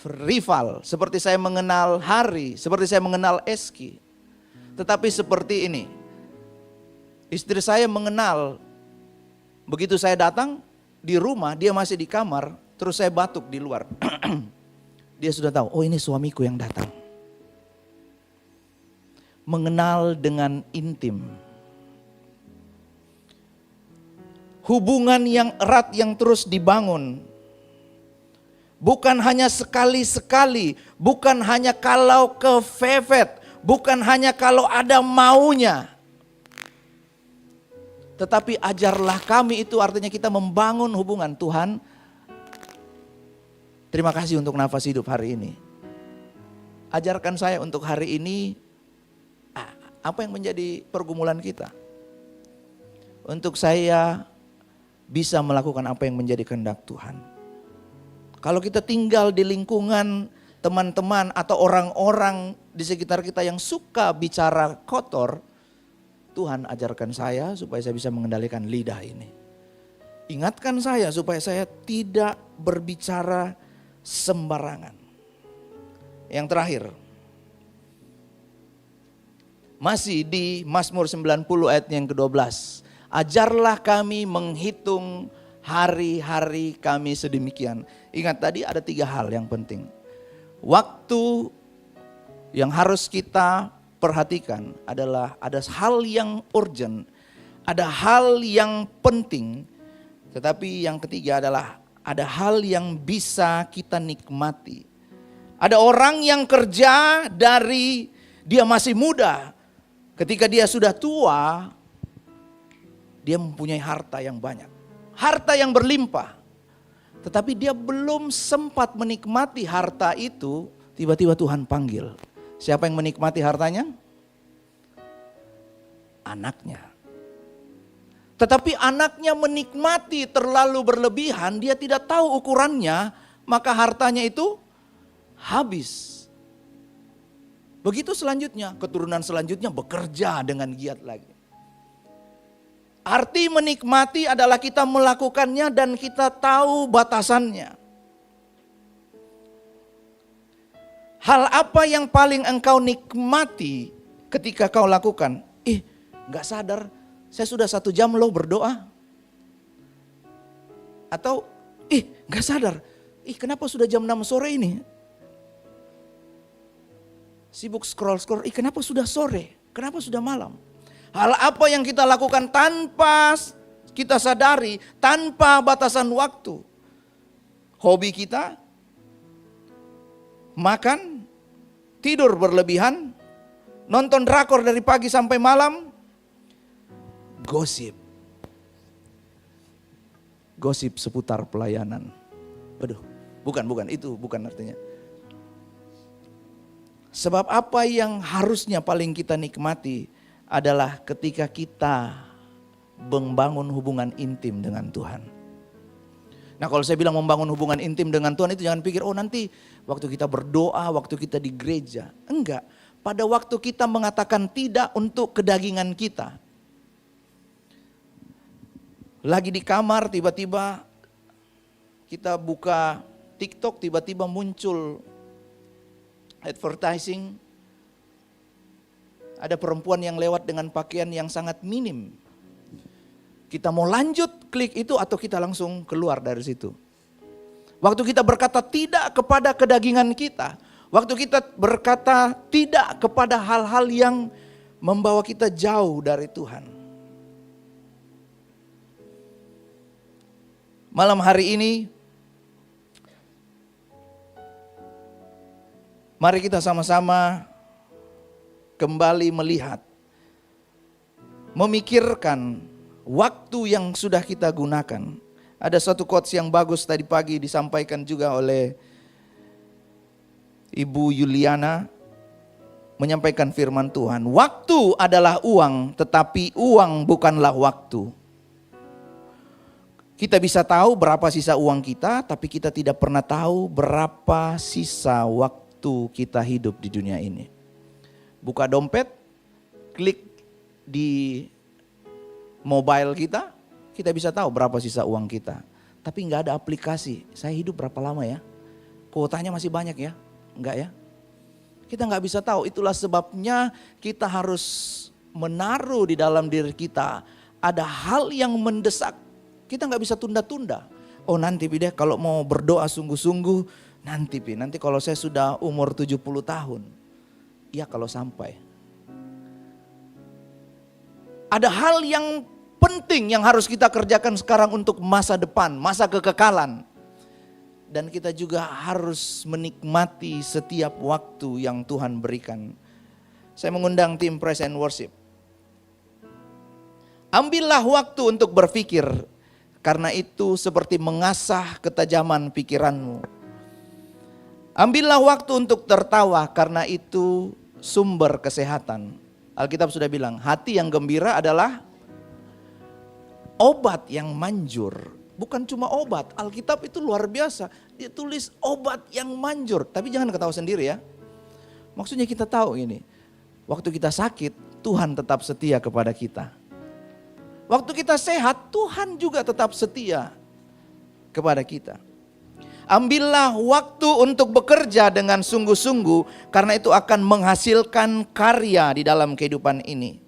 rival, seperti saya mengenal Hari, seperti saya mengenal Eski. Tetapi seperti ini, istri saya mengenal, begitu saya datang di rumah, dia masih di kamar, terus saya batuk di luar. Dia sudah tahu, oh ini suamiku yang datang. Mengenal dengan intim. Hubungan yang erat yang terus dibangun. Bukan hanya sekali-sekali, bukan hanya kalau kefefet, bukan hanya kalau ada maunya. Tetapi ajarlah kami itu artinya kita membangun hubungan. Tuhan, terima kasih untuk nafas hidup hari ini. Ajarkan saya untuk hari ini, apa yang menjadi pergumulan kita. Untuk saya bisa melakukan apa yang menjadi kehendak Tuhan. Kalau kita tinggal di lingkungan teman-teman atau orang-orang di sekitar kita yang suka bicara kotor, Tuhan ajarkan saya supaya saya bisa mengendalikan lidah ini. Ingatkan saya supaya saya tidak berbicara sembarangan. Yang terakhir, masih di Mazmur 90 ayat yang ke-12. Ajarlah kami menghitung hari-hari kami sedemikian. Ingat tadi ada 3 hal yang penting. Waktu yang harus kita perhatikan adalah ada hal yang urgent, ada hal yang penting. Tetapi yang ketiga adalah ada hal yang bisa kita nikmati. Ada orang yang kerja dari dia masih muda. Ketika dia sudah tua, dia mempunyai harta yang banyak. Harta yang berlimpah. Tetapi dia belum sempat menikmati harta itu, tiba-tiba Tuhan panggil. Siapa yang menikmati hartanya? Anaknya. Tetapi anaknya menikmati terlalu berlebihan, dia tidak tahu ukurannya, maka hartanya itu habis. Begitu selanjutnya, keturunan selanjutnya bekerja dengan giat lagi. Arti menikmati adalah kita melakukannya dan kita tahu batasannya. Hal apa yang paling engkau nikmati ketika kau lakukan? Gak sadar, saya sudah 1 jam loh berdoa. Atau, gak sadar, kenapa sudah jam 6 sore ini? Sibuk scroll-scroll, kenapa sudah sore? Kenapa sudah malam? Hal apa yang kita lakukan tanpa kita sadari, tanpa batasan waktu? Hobi kita, makan, tidur berlebihan, nonton drakor dari pagi sampai malam, gosip. Gosip seputar pelayanan. Waduh, bukan, itu bukan artinya. Sebab apa yang harusnya paling kita nikmati adalah ketika kita membangun hubungan intim dengan Tuhan. Nah kalau saya bilang membangun hubungan intim dengan Tuhan itu jangan pikir, oh nanti waktu kita berdoa, waktu kita di gereja. Enggak, pada waktu kita mengatakan tidak untuk kedagingan kita. Lagi di kamar tiba-tiba kita buka TikTok, tiba-tiba muncul advertising. Ada perempuan yang lewat dengan pakaian yang sangat minim. Kita mau lanjut klik itu atau kita langsung keluar dari situ. Waktu kita berkata tidak kepada kedagingan kita. Waktu kita berkata tidak kepada hal-hal yang membawa kita jauh dari Tuhan. Malam hari ini, mari kita sama-sama kembali melihat, memikirkan waktu yang sudah kita gunakan. Ada satu quotes yang bagus tadi pagi disampaikan juga oleh Ibu Yuliana, menyampaikan firman Tuhan. Waktu adalah uang, tetapi uang bukanlah waktu. Kita bisa tahu berapa sisa uang kita, tapi kita tidak pernah tahu berapa sisa waktu kita hidup di dunia ini. Buka dompet, klik di mobile kita bisa tahu berapa sisa uang kita. Tapi nggak ada aplikasi, saya hidup berapa lama ya? Kuotanya masih banyak ya? Enggak ya? Kita nggak bisa tahu, itulah sebabnya kita harus menaruh di dalam diri kita. Ada hal yang mendesak. Kita nggak bisa tunda-tunda. Oh nanti Pi deh kalau mau berdoa sungguh-sungguh, nanti Pi, nanti kalau saya sudah umur 70 tahun. Ya kalau sampai. Ada hal yang penting yang harus kita kerjakan sekarang untuk masa depan, masa kekekalan. Dan kita juga harus menikmati setiap waktu yang Tuhan berikan. Saya mengundang tim Praise and Worship. Ambillah waktu untuk berpikir. Karena itu seperti mengasah ketajaman pikiranmu. Ambillah waktu untuk tertawa karena itu sumber kesehatan. Alkitab sudah bilang hati yang gembira adalah obat yang manjur. Bukan cuma obat, Alkitab itu luar biasa. Dia tulis obat yang manjur. Tapi jangan ketawa sendiri ya. Maksudnya kita tahu ini. Waktu kita sakit, Tuhan tetap setia kepada kita. Waktu kita sehat, Tuhan juga tetap setia kepada kita. Ambillah waktu untuk bekerja dengan sungguh-sungguh, karena itu akan menghasilkan karya di dalam kehidupan ini.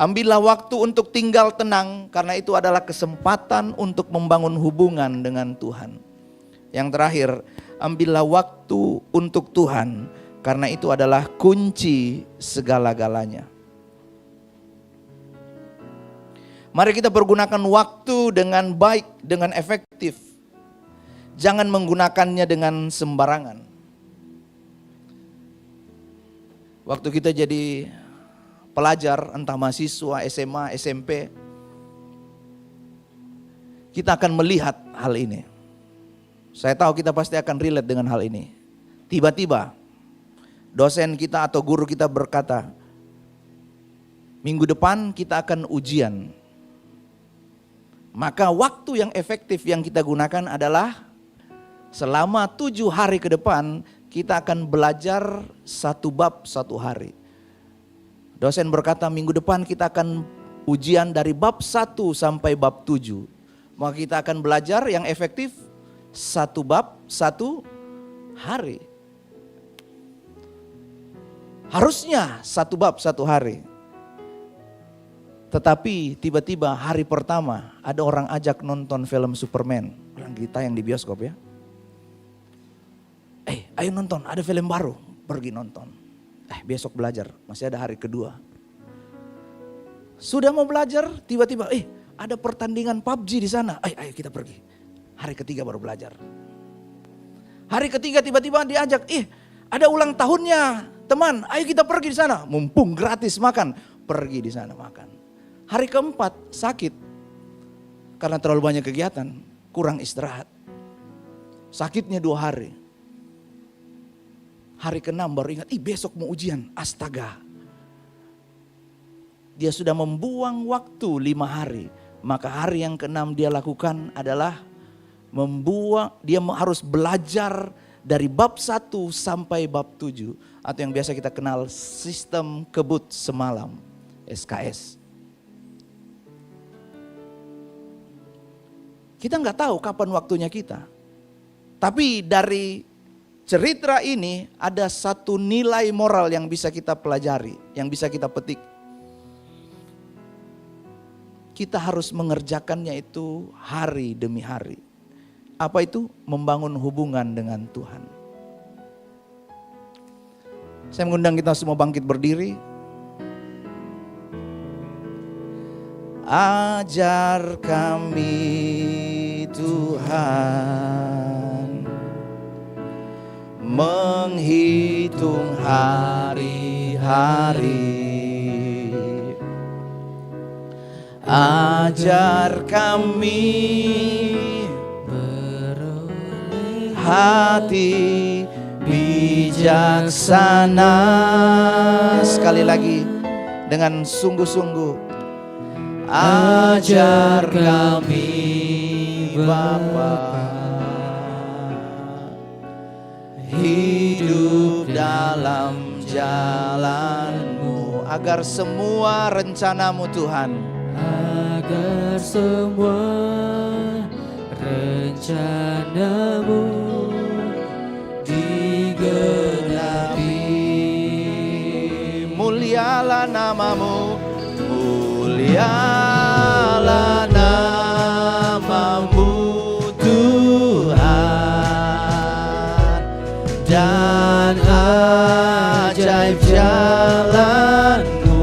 Ambillah waktu untuk tinggal tenang, karena itu adalah kesempatan untuk membangun hubungan dengan Tuhan. Yang terakhir, ambillah waktu untuk Tuhan, karena itu adalah kunci segala-galanya. Mari kita pergunakan waktu dengan baik, dengan efektif. Jangan menggunakannya dengan sembarangan. Waktu kita jadi pelajar, entah mahasiswa, SMA, SMP, kita akan melihat hal ini. Saya tahu kita pasti akan relate dengan hal ini. Tiba-tiba dosen kita atau guru kita berkata, minggu depan kita akan ujian. Maka waktu yang efektif yang kita gunakan adalah selama 7 hari ke depan kita akan belajar 1 bab 1 hari. Dosen berkata minggu depan kita akan ujian dari bab 1 sampai bab 7. Maka kita akan belajar yang efektif 1 bab 1 hari. Harusnya 1 bab 1 hari. Tetapi tiba-tiba hari pertama ada orang ajak nonton film Superman. Lagi tayang di bioskop ya. Ayo nonton, ada film baru. Pergi nonton. Besok belajar, masih ada hari kedua. Sudah mau belajar, tiba-tiba ada pertandingan PUBG di sana. Ayo kita pergi. Hari ketiga baru belajar. Hari ketiga tiba-tiba diajak, ada ulang tahunnya teman, ayo kita pergi di sana. Mumpung gratis makan, pergi di sana makan. Hari keempat sakit karena terlalu banyak kegiatan, kurang istirahat. Sakitnya 2 hari. Hari ke-6 baru ingat, besok mau ujian, astaga. Dia sudah membuang waktu 5 hari. Maka hari yang ke-6 dia lakukan adalah dia harus belajar dari bab 1 sampai bab 7. Atau yang biasa kita kenal sistem kebut semalam, SKS. Kita nggak tahu kapan waktunya kita. Tapi dari cerita ini ada satu nilai moral yang bisa kita pelajari, yang bisa kita petik. Kita harus mengerjakannya itu hari demi hari. Apa itu? Membangun hubungan dengan Tuhan. Saya mengundang kita semua bangkit berdiri. Ajar kami Tuhan menghitung hari-hari. Ajar kami beroleh hati bijaksana. Sekali lagi dengan sungguh-sungguh. Ajar kami Bapa hidup dalam jalan-Mu, agar semua rencana-Mu Tuhan, agar semua rencana-Mu digenapi. Mulialah nama-Mu, mulialah nama-Mu Tuhan, dan ajaib jalan-Mu.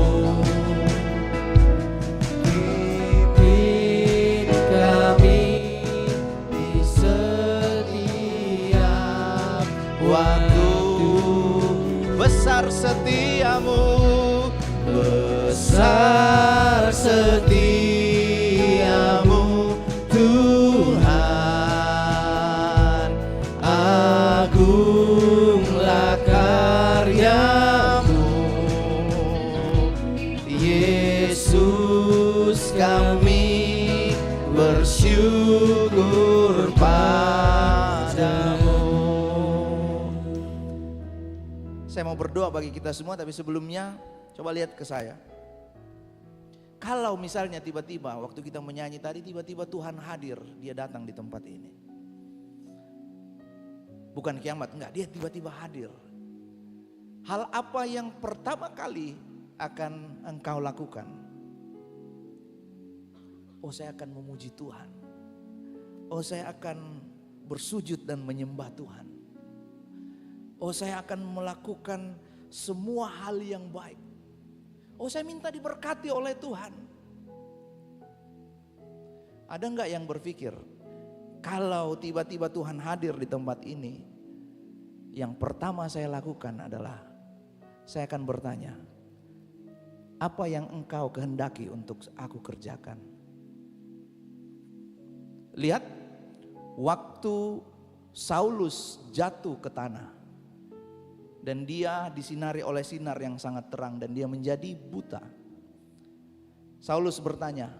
Pimpin kami di setiap waktu. Besar setia-Mu, besar setia-Mu Tuhan, agunglah karya-Mu. Yesus, kami bersyukur padamu. Saya mau berdoa bagi kita semua, tapi sebelumnya coba lihat ke saya. Kalau misalnya tiba-tiba waktu kita menyanyi tadi, tiba-tiba Tuhan hadir, dia datang di tempat ini. Bukan kiamat, enggak, dia tiba-tiba hadir. Hal apa yang pertama kali akan engkau lakukan? Oh, saya akan memuji Tuhan. Oh, saya akan bersujud dan menyembah Tuhan. Oh, saya akan melakukan semua hal yang baik. Oh, saya minta diberkati oleh Tuhan. Ada enggak yang berpikir, kalau tiba-tiba Tuhan hadir di tempat ini, yang pertama saya lakukan adalah, saya akan bertanya, apa yang engkau kehendaki untuk aku kerjakan? Lihat, waktu Saulus jatuh ke tanah, dan dia disinari oleh sinar yang sangat terang, dan dia menjadi buta. Saulus bertanya,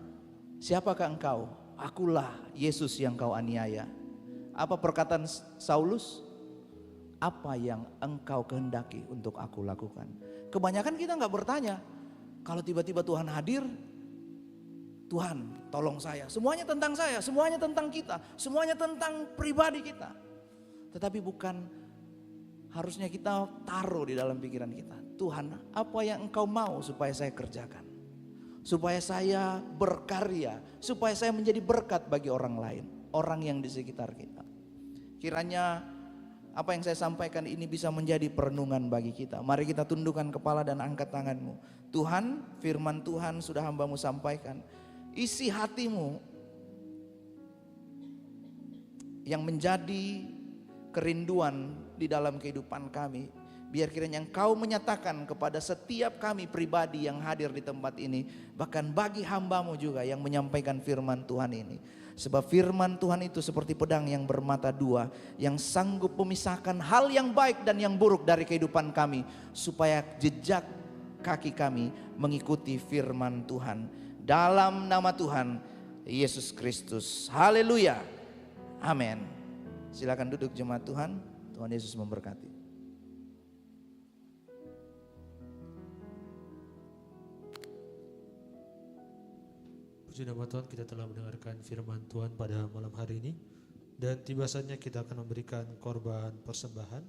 siapakah engkau? Akulah Yesus yang kau aniaya. Apa perkataan Saulus? Apa yang engkau kehendaki untuk aku lakukan? Kebanyakan kita gak bertanya. Kalau tiba-tiba Tuhan hadir, Tuhan tolong saya. Semuanya tentang saya, semuanya tentang kita, semuanya tentang pribadi kita. Tetapi bukan, harusnya kita taruh di dalam pikiran kita, Tuhan, apa yang engkau mau supaya saya kerjakan? Supaya saya berkarya, supaya saya menjadi berkat bagi orang lain, orang yang di sekitar kita. Kiranya apa yang saya sampaikan ini bisa menjadi perenungan bagi kita. Mari kita tundukkan kepala dan angkat tanganmu. Tuhan, firman Tuhan sudah hamba-Mu sampaikan. Isi hatimu yang menjadi kerinduan di dalam kehidupan kami. Biar kiranya Engkau menyatakan kepada setiap kami pribadi yang hadir di tempat ini, bahkan bagi hamba-Mu juga yang menyampaikan firman Tuhan ini. Sebab firman Tuhan itu seperti pedang yang bermata dua, yang sanggup memisahkan hal yang baik dan yang buruk dari kehidupan kami, supaya jejak kaki kami mengikuti firman Tuhan. Dalam nama Tuhan Yesus Kristus. Haleluya. Amin. Silakan duduk jemaat Tuhan. Tuhan Yesus memberkati. Puji nama Tuhan, kita telah mendengarkan firman Tuhan pada malam hari ini. Dan tiba saatnya kita akan memberikan korban persembahan.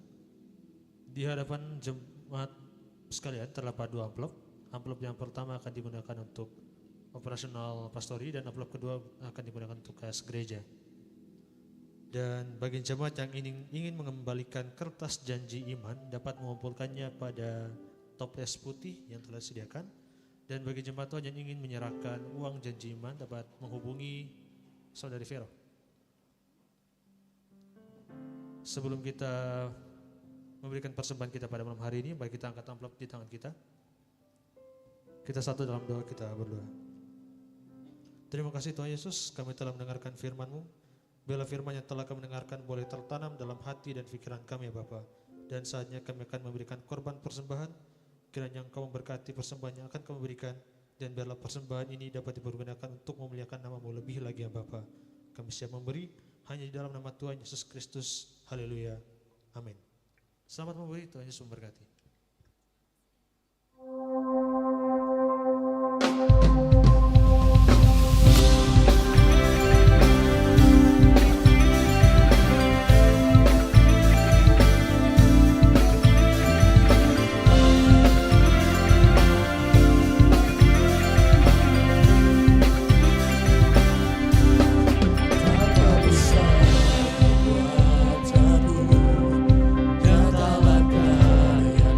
Di hadapan jemaat sekalian terdapat 2 amplop. Amplop yang pertama akan digunakan untuk operasional pastori dan amplop kedua akan digunakan untuk kas gereja. Dan bagi jemaat yang ingin mengembalikan kertas janji iman dapat mengumpulkannya pada toples putih yang telah disediakan. Dan bagi jemaat Tuhan yang ingin menyerahkan uang janji iman dapat menghubungi Saudari Vero. Sebelum kita memberikan persembahan kita pada malam hari ini, baik kita angkat amplop di tangan kita. Kita satu dalam doa, kita berdoa. Terima kasih Tuhan Yesus, kami telah mendengarkan firman-Mu. Bila firman yang telah kami dengarkan boleh tertanam dalam hati dan pikiran kami ya Bapa. Dan saatnya kami akan memberikan korban persembahan. Kiranya Engkau memberkati persembahan yang akan kami berikan. Dan biarlah persembahan ini dapat dipergunakan untuk memuliakan nama-Mu lebih lagi ya Bapa. Kami siap memberi hanya di dalam nama Tuhan Yesus Kristus. Haleluya. Amin. Selamat memberi, Tuhan Yesus memberkati. Katalah kaya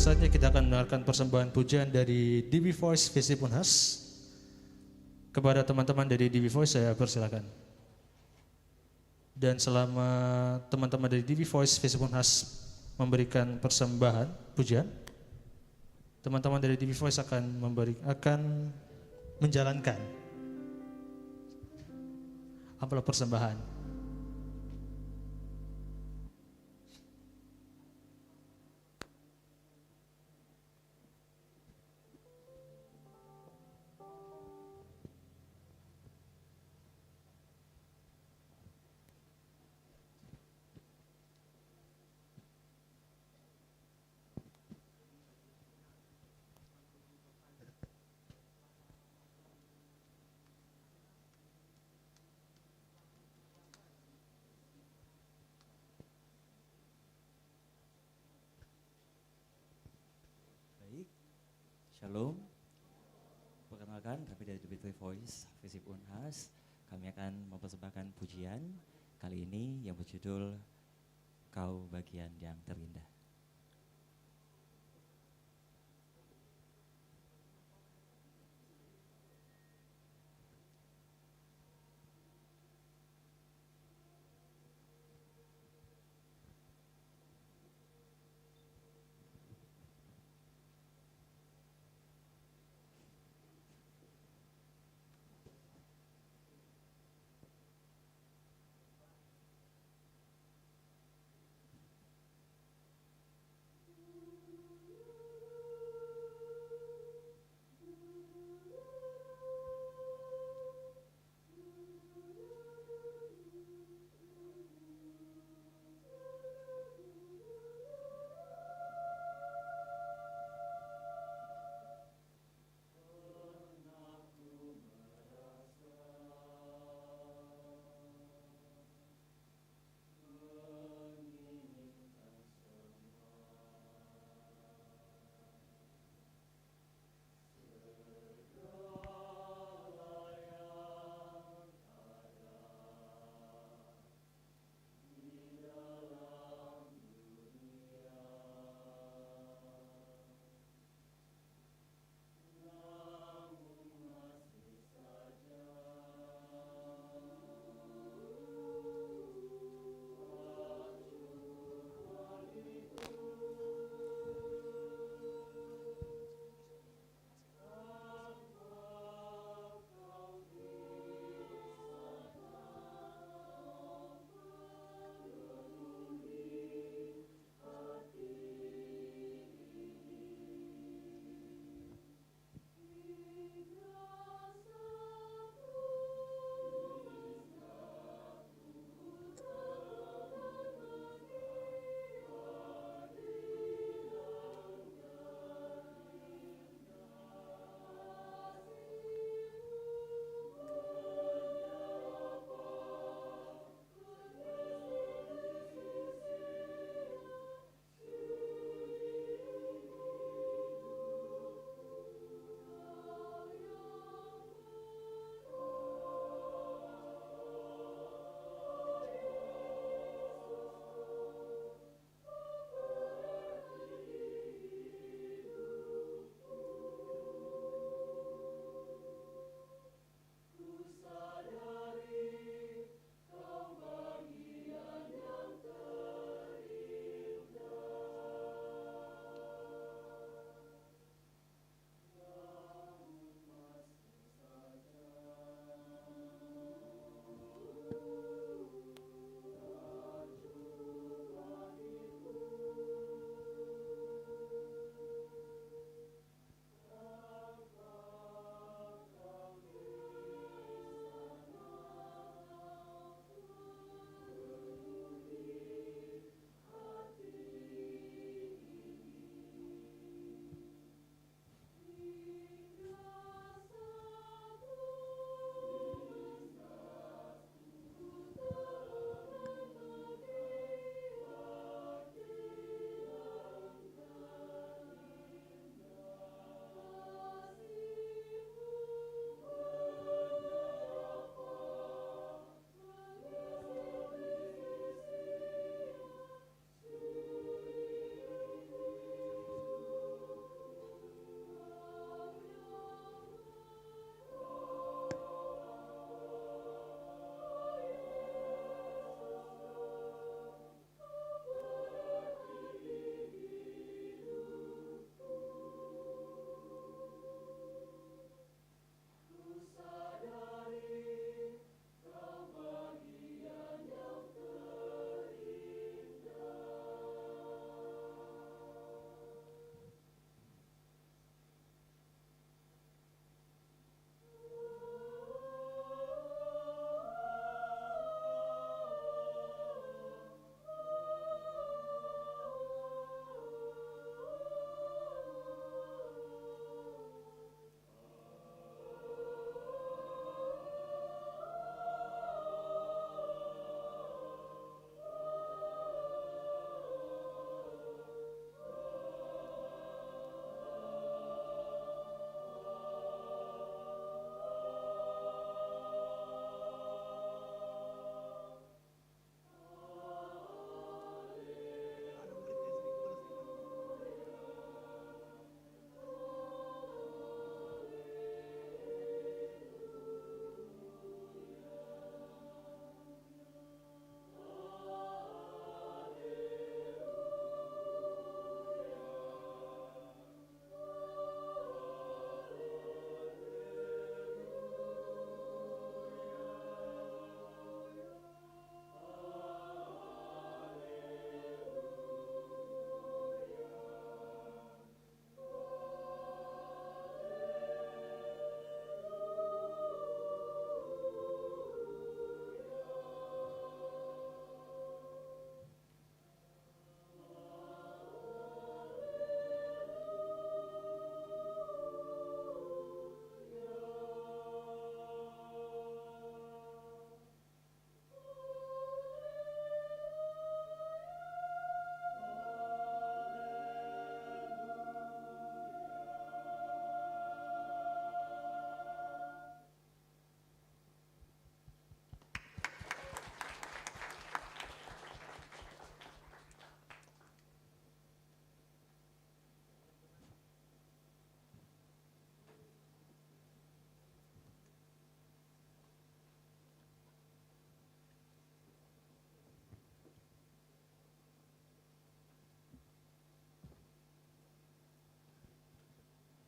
saatnya kita akan mendengarkan persembahan pujian dari DB Voice Visip Unhas. Kepada teman-teman dari DB Voice saya persilakan. Dan selama teman-teman dari DB Voice Visip Unhas memberikan persembahan pujian, teman-teman dari DB Voice akan menjalankan amplop persembahan. Baik, Shalom. Perkenalkan, kami dari The Voice Visip Unhas. Kami akan mempersembahkan pujian kali ini yang berjudul Kau Bagian yang Terindah.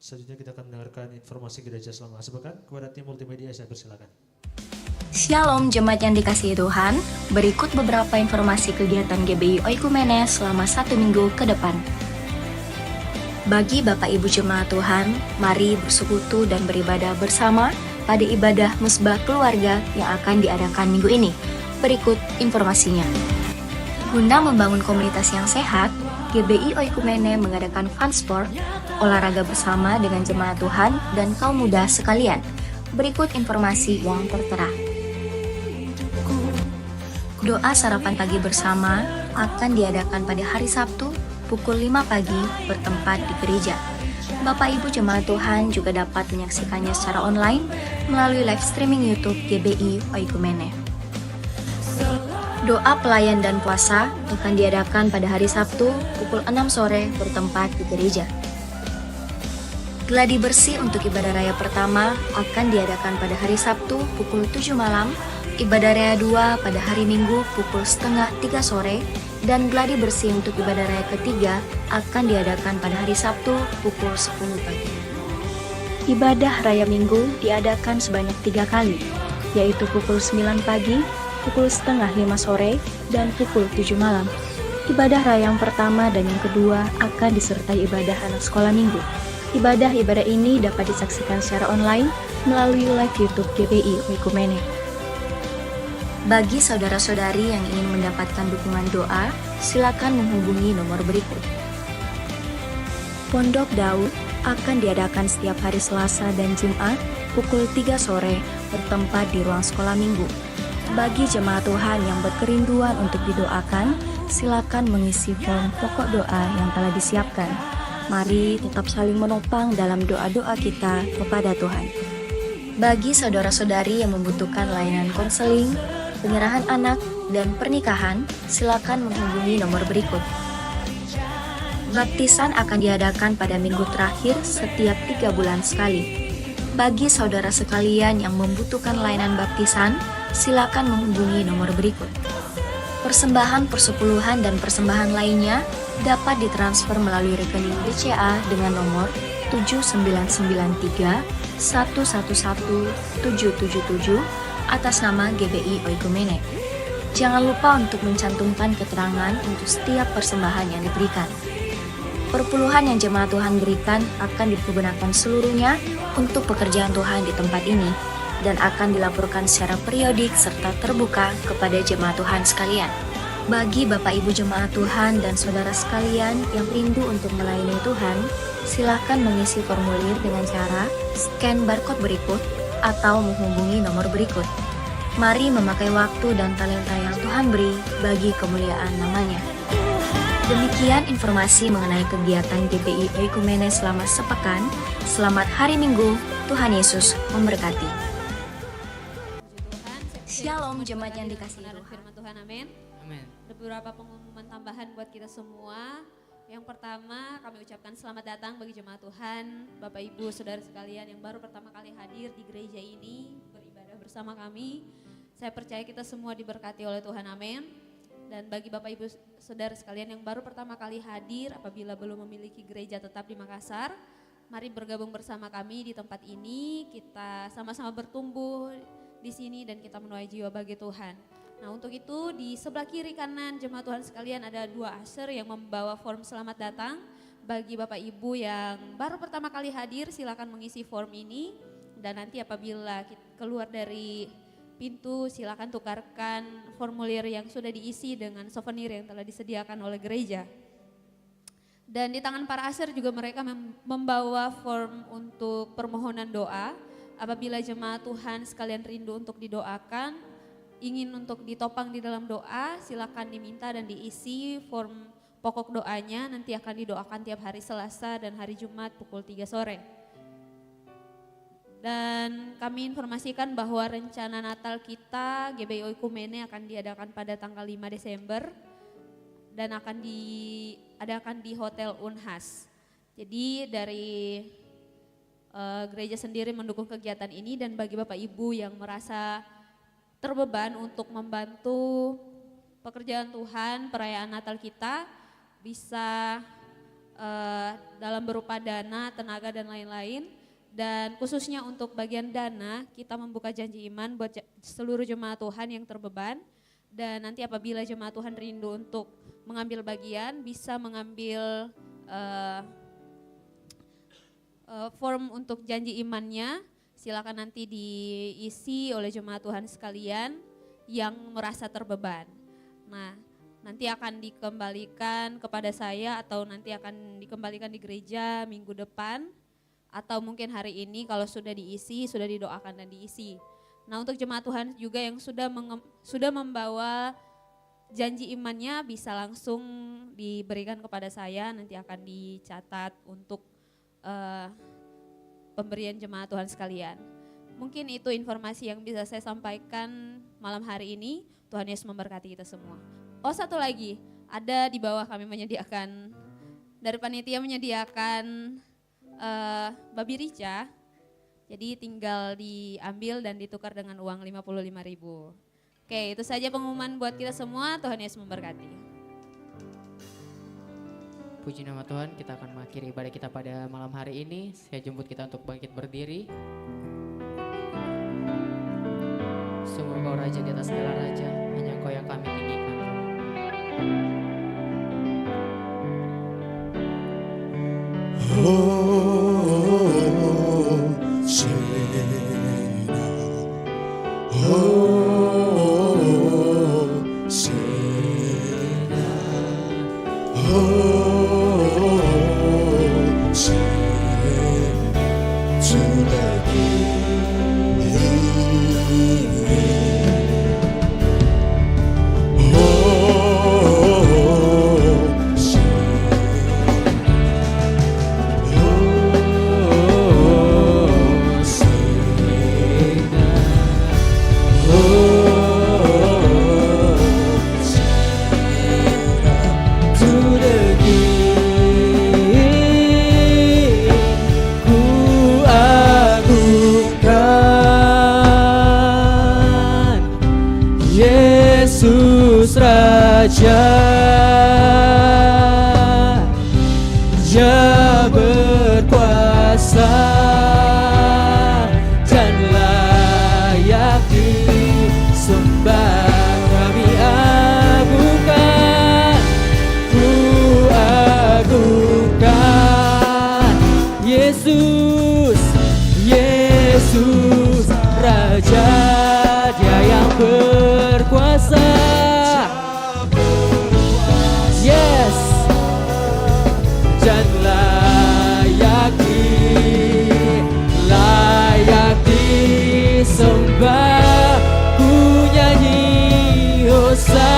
Selanjutnya kita akan mendengarkan informasi gereja selama sepekan. Kepada tim multimedia saya persilakan. Shalom jemaat yang dikasihi Tuhan, berikut beberapa informasi kegiatan GBI Oikumene selama 1 minggu ke depan. Bagi Bapak Ibu Jemaat Tuhan, mari bersekutu dan beribadah bersama pada ibadah Mesbah Keluarga yang akan diadakan minggu ini. Berikut informasinya. Guna membangun komunitas yang sehat, GBI Oikumene mengadakan fun sport, olahraga bersama dengan jemaat Tuhan dan kaum muda sekalian. Berikut informasi yang tertera. Doa sarapan pagi bersama akan diadakan pada hari Sabtu pukul 5 pagi bertempat di gereja. Bapak Ibu jemaat Tuhan juga dapat menyaksikannya secara online melalui live streaming YouTube GBI Oikumene. Doa pelayan dan puasa akan diadakan pada hari Sabtu pukul 6 sore bertempat di gereja. Gladi bersih untuk ibadah raya pertama akan diadakan pada hari Sabtu pukul 7 malam, ibadah raya 2 pada hari Minggu pukul 2:30 sore, dan gladi bersih untuk ibadah raya ketiga akan diadakan pada hari Sabtu pukul 10 pagi. Ibadah raya Minggu diadakan sebanyak 3 kali, yaitu pukul 9 pagi, pukul 4:30 sore, dan pukul 7 malam. Ibadah raya yang pertama dan yang kedua akan disertai ibadah anak sekolah minggu. Ibadah-ibadah ini dapat disaksikan secara online melalui live YouTube GBI Oikumene. Bagi saudara-saudari yang ingin mendapatkan dukungan doa, silakan menghubungi nomor berikut. Pondok Daud akan diadakan setiap hari Selasa dan Jumat pukul 3 sore bertempat di ruang sekolah minggu. Bagi jemaat Tuhan yang berkerinduan untuk didoakan, silakan mengisi form pokok doa yang telah disiapkan. Mari tetap saling menopang dalam doa-doa kita kepada Tuhan. Bagi saudara-saudari yang membutuhkan layanan konseling, penyerahan anak, dan pernikahan, silakan menghubungi nomor berikut. Baptisan akan diadakan pada minggu terakhir setiap 3 bulan sekali. Bagi saudara sekalian yang membutuhkan layanan baptisan, silakan menghubungi nomor berikut. Persembahan persepuluhan dan persembahan lainnya dapat ditransfer melalui rekening BCA dengan nomor 7993 111 777 atas nama GBI Oikumene. Jangan lupa untuk mencantumkan keterangan untuk setiap persembahan yang diberikan. Perpuluhan yang jemaat Tuhan berikan akan dipergunakan seluruhnya untuk pekerjaan Tuhan di tempat ini dan akan dilaporkan secara periodik serta terbuka kepada jemaat Tuhan sekalian. Bagi Bapak Ibu jemaat Tuhan dan saudara sekalian yang rindu untuk melayani Tuhan, silakan mengisi formulir dengan cara scan barcode berikut atau menghubungi nomor berikut. Mari memakai waktu dan talenta yang Tuhan beri bagi kemuliaan namanya. Demikian informasi mengenai kegiatan GBI Oikumene selama sepekan. Selamat hari Minggu, Tuhan Yesus memberkati. Shalom jemaat yang dikasihi Tuhan. Firman Tuhan, amin. Amin. Ada beberapa pengumuman tambahan buat kita semua. Yang pertama, kami ucapkan selamat datang bagi jemaat Tuhan, Bapak Ibu, Saudara sekalian yang baru pertama kali hadir di gereja ini, beribadah bersama kami. Saya percaya kita semua diberkati oleh Tuhan, amin. Dan bagi Bapak Ibu, Saudara sekalian yang baru pertama kali hadir, apabila belum memiliki gereja tetap di Makassar, mari bergabung bersama kami di tempat ini, kita sama-sama bertumbuh di sini dan kita menuai jiwa bagi Tuhan. Nah untuk itu di sebelah kiri kanan jemaat Tuhan sekalian ada 2 usher yang membawa form selamat datang. Bagi Bapak Ibu yang baru pertama kali hadir silakan mengisi form ini. Dan nanti apabila kita keluar dari pintu silakan tukarkan formulir yang sudah diisi dengan souvenir yang telah disediakan oleh gereja. Dan di tangan para usher juga mereka membawa form untuk permohonan doa. Apabila jemaat Tuhan sekalian rindu untuk didoakan, ingin untuk ditopang di dalam doa, silakan diminta dan diisi form pokok doanya, nanti akan didoakan tiap hari Selasa dan hari Jumat pukul 3 sore. Dan kami informasikan bahwa rencana Natal kita GBI Oikumene akan diadakan pada tanggal 5 Desember dan akan diadakan di Hotel Unhas. Jadi dari gereja sendiri mendukung kegiatan ini dan bagi Bapak Ibu yang merasa terbeban untuk membantu pekerjaan Tuhan, perayaan Natal kita bisa dalam berupa dana, tenaga dan lain-lain. Dan khususnya untuk bagian dana, kita membuka janji iman buat seluruh jemaat Tuhan yang terbeban. Dan nanti apabila jemaat Tuhan rindu untuk mengambil bagian, bisa mengambil form untuk janji imannya. Silakan nanti diisi oleh jemaat Tuhan sekalian yang merasa terbeban. Nah, nanti akan dikembalikan kepada saya atau nanti akan dikembalikan di gereja minggu depan. Atau mungkin hari ini kalau sudah diisi, sudah didoakan dan diisi. Nah, untuk jemaat Tuhan juga yang sudah membawa janji imannya bisa langsung diberikan kepada saya, nanti akan dicatat untuk pemberian jemaat Tuhan sekalian. Mungkin itu informasi yang bisa saya sampaikan malam hari ini. Tuhan Yesus memberkati kita semua. Oh, satu lagi, ada di bawah kami menyediakan, dari panitia menyediakan babi rica, jadi tinggal diambil dan ditukar dengan uang 55.000. Oke, itu saja pengumuman buat kita semua. Tuhan Yesus memberkati. Puji nama Tuhan, kita akan mengakhiri ibadah kita pada malam hari ini. Saya jemput kita untuk bangkit berdiri. Sungguh Engkau Raja di atas segala raja, hanya Engkau yang kami tinggikan. Yesus Raja, Dia berkuasa dan layak disembah. Kami agungkan, ku agungkan Yesus, Yesus Raja, Dia yang berkuasa. Yes, dan layak disembah. Ku nyanyi hosana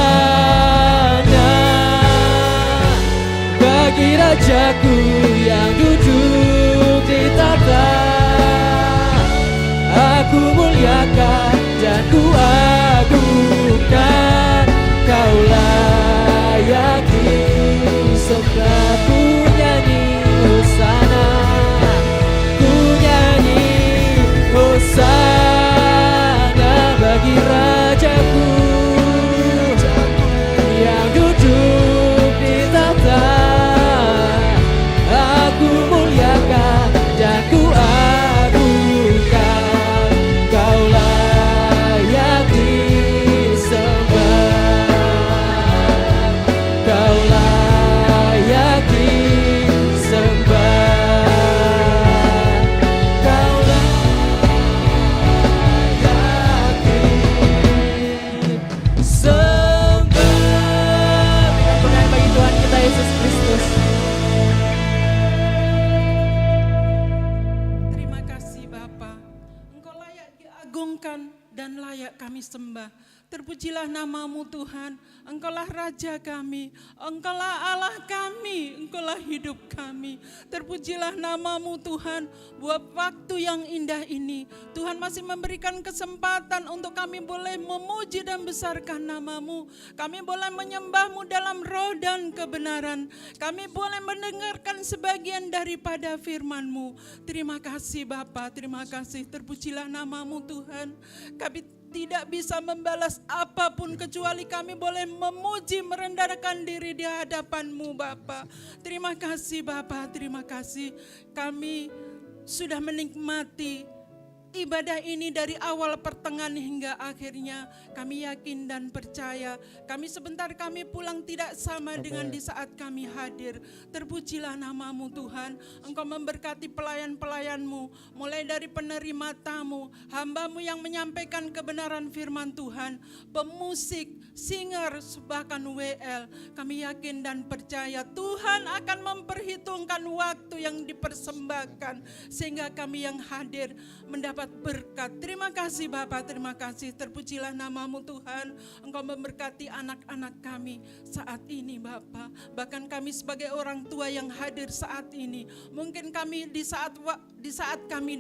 bagi Rajaku yang duduk di tahta. Aku muliakan dan ku agungkan, Kau layak disembah. Ku nyanyi hosana, ku nyanyi hosana bagi Rajaku yang duduk di tahta. Aku muliakan dan ku agungkan, Kau layak disembah. Kau layak disembah. Kau layak disembah. Berikan kemuliaan bagi Tuhan kita Yesus Kristus. Terima kasih Bapa, Engkau layak diagungkan dan layak kami sembah. Terpujilah namamu Tuhan, Engkaulah Raja kami, Engkaulah Allah kami, Engkaulah hidup kami. Terpujilah namamu Tuhan, buat waktu yang indah ini. Tuhan masih memberikan kesempatan untuk kami boleh memuji dan besarkan namamu. Kami boleh menyembahmu dalam roh dan kebenaran. Kami boleh mendengarkan sebagian daripada firman-Mu. Terima kasih Bapa, terima kasih. Terpujilah namamu Tuhan. Kami tidak bisa membalas apapun kecuali kami boleh memuji, merendahkan diri di hadapan-Mu Bapa. Terima kasih Bapa, terima kasih. Kami sudah menikmati ibadah ini dari awal, pertengahan hingga akhirnya. Kami yakin dan percaya kami sebentar kami pulang tidak sama dengan di saat kami hadir. Terpujilah nama-Mu Tuhan. Engkau memberkati pelayan-pelayan-Mu, mulai dari penerima tamu, hamba-Mu yang menyampaikan kebenaran firman Tuhan, pemusik, singer, bahkan WL. Kami yakin dan percaya Tuhan akan memperhitungkan waktu yang dipersembahkan sehingga kami yang hadir mendapat berkat. Terima kasih Bapa, terima kasih. Terpujilah nama-Mu Tuhan. Engkau memberkati anak-anak kami saat ini Bapa. Bahkan kami sebagai orang tua yang hadir saat ini. Mungkin kami di saat kami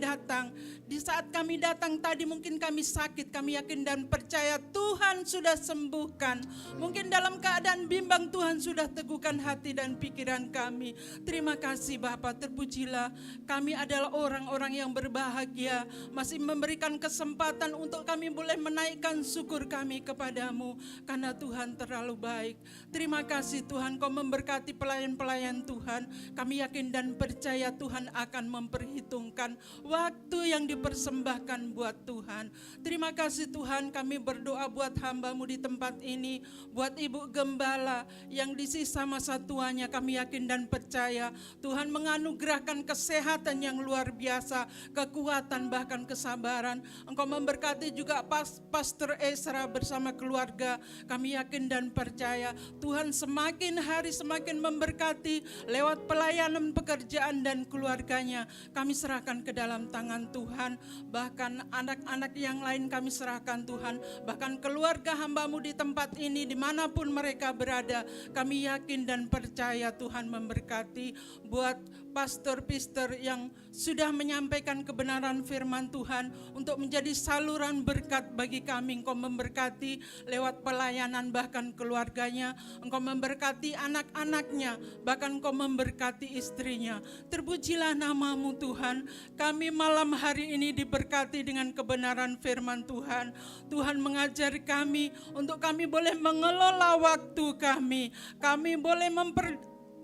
datang tadi mungkin kami sakit. Kami yakin dan percaya Tuhan sudah sembuhkan. Mungkin dalam keadaan bimbang Tuhan sudah teguhkan hati dan pikiran kami. Terima kasih Bapa, terpujilah. Kami adalah orang-orang yang berbahagia, masih memberikan kesempatan untuk kami boleh menaikkan syukur kami kepadamu, karena Tuhan terlalu baik. Terima kasih Tuhan, Kau memberkati pelayan-pelayan Tuhan. Kami yakin dan percaya Tuhan akan memperhitungkan waktu yang dipersembahkan buat Tuhan. Terima kasih Tuhan, kami berdoa buat hamba-Mu di tempat ini, buat Ibu Gembala yang di sisa masa tuanya. Kami yakin dan percaya Tuhan menganugerahkan kesehatan yang luar biasa, kekuatan bahkan kesabaran. Engkau memberkati juga Pastor Esra bersama keluarga. Kami yakin dan percaya Tuhan semakin hari semakin memberkati lewat pelayanan, pekerjaan dan keluarganya. Kami serahkan ke dalam tangan Tuhan. Bahkan anak-anak yang lain kami serahkan Tuhan. Bahkan keluarga hamba-Mu di tempat ini dimanapun mereka berada. Kami yakin dan percaya Tuhan memberkati buat pastor-pastor yang sudah menyampaikan kebenaran firman Tuhan untuk menjadi saluran berkat bagi kami. Engkau memberkati lewat pelayanan bahkan keluarganya. Engkau memberkati anak-anaknya, bahkan Engkau memberkati istrinya. Terpujilah nama-Mu Tuhan. Kami malam hari ini diberkati dengan kebenaran firman Tuhan. Tuhan mengajar kami untuk kami boleh mengelola waktu kami. Kami boleh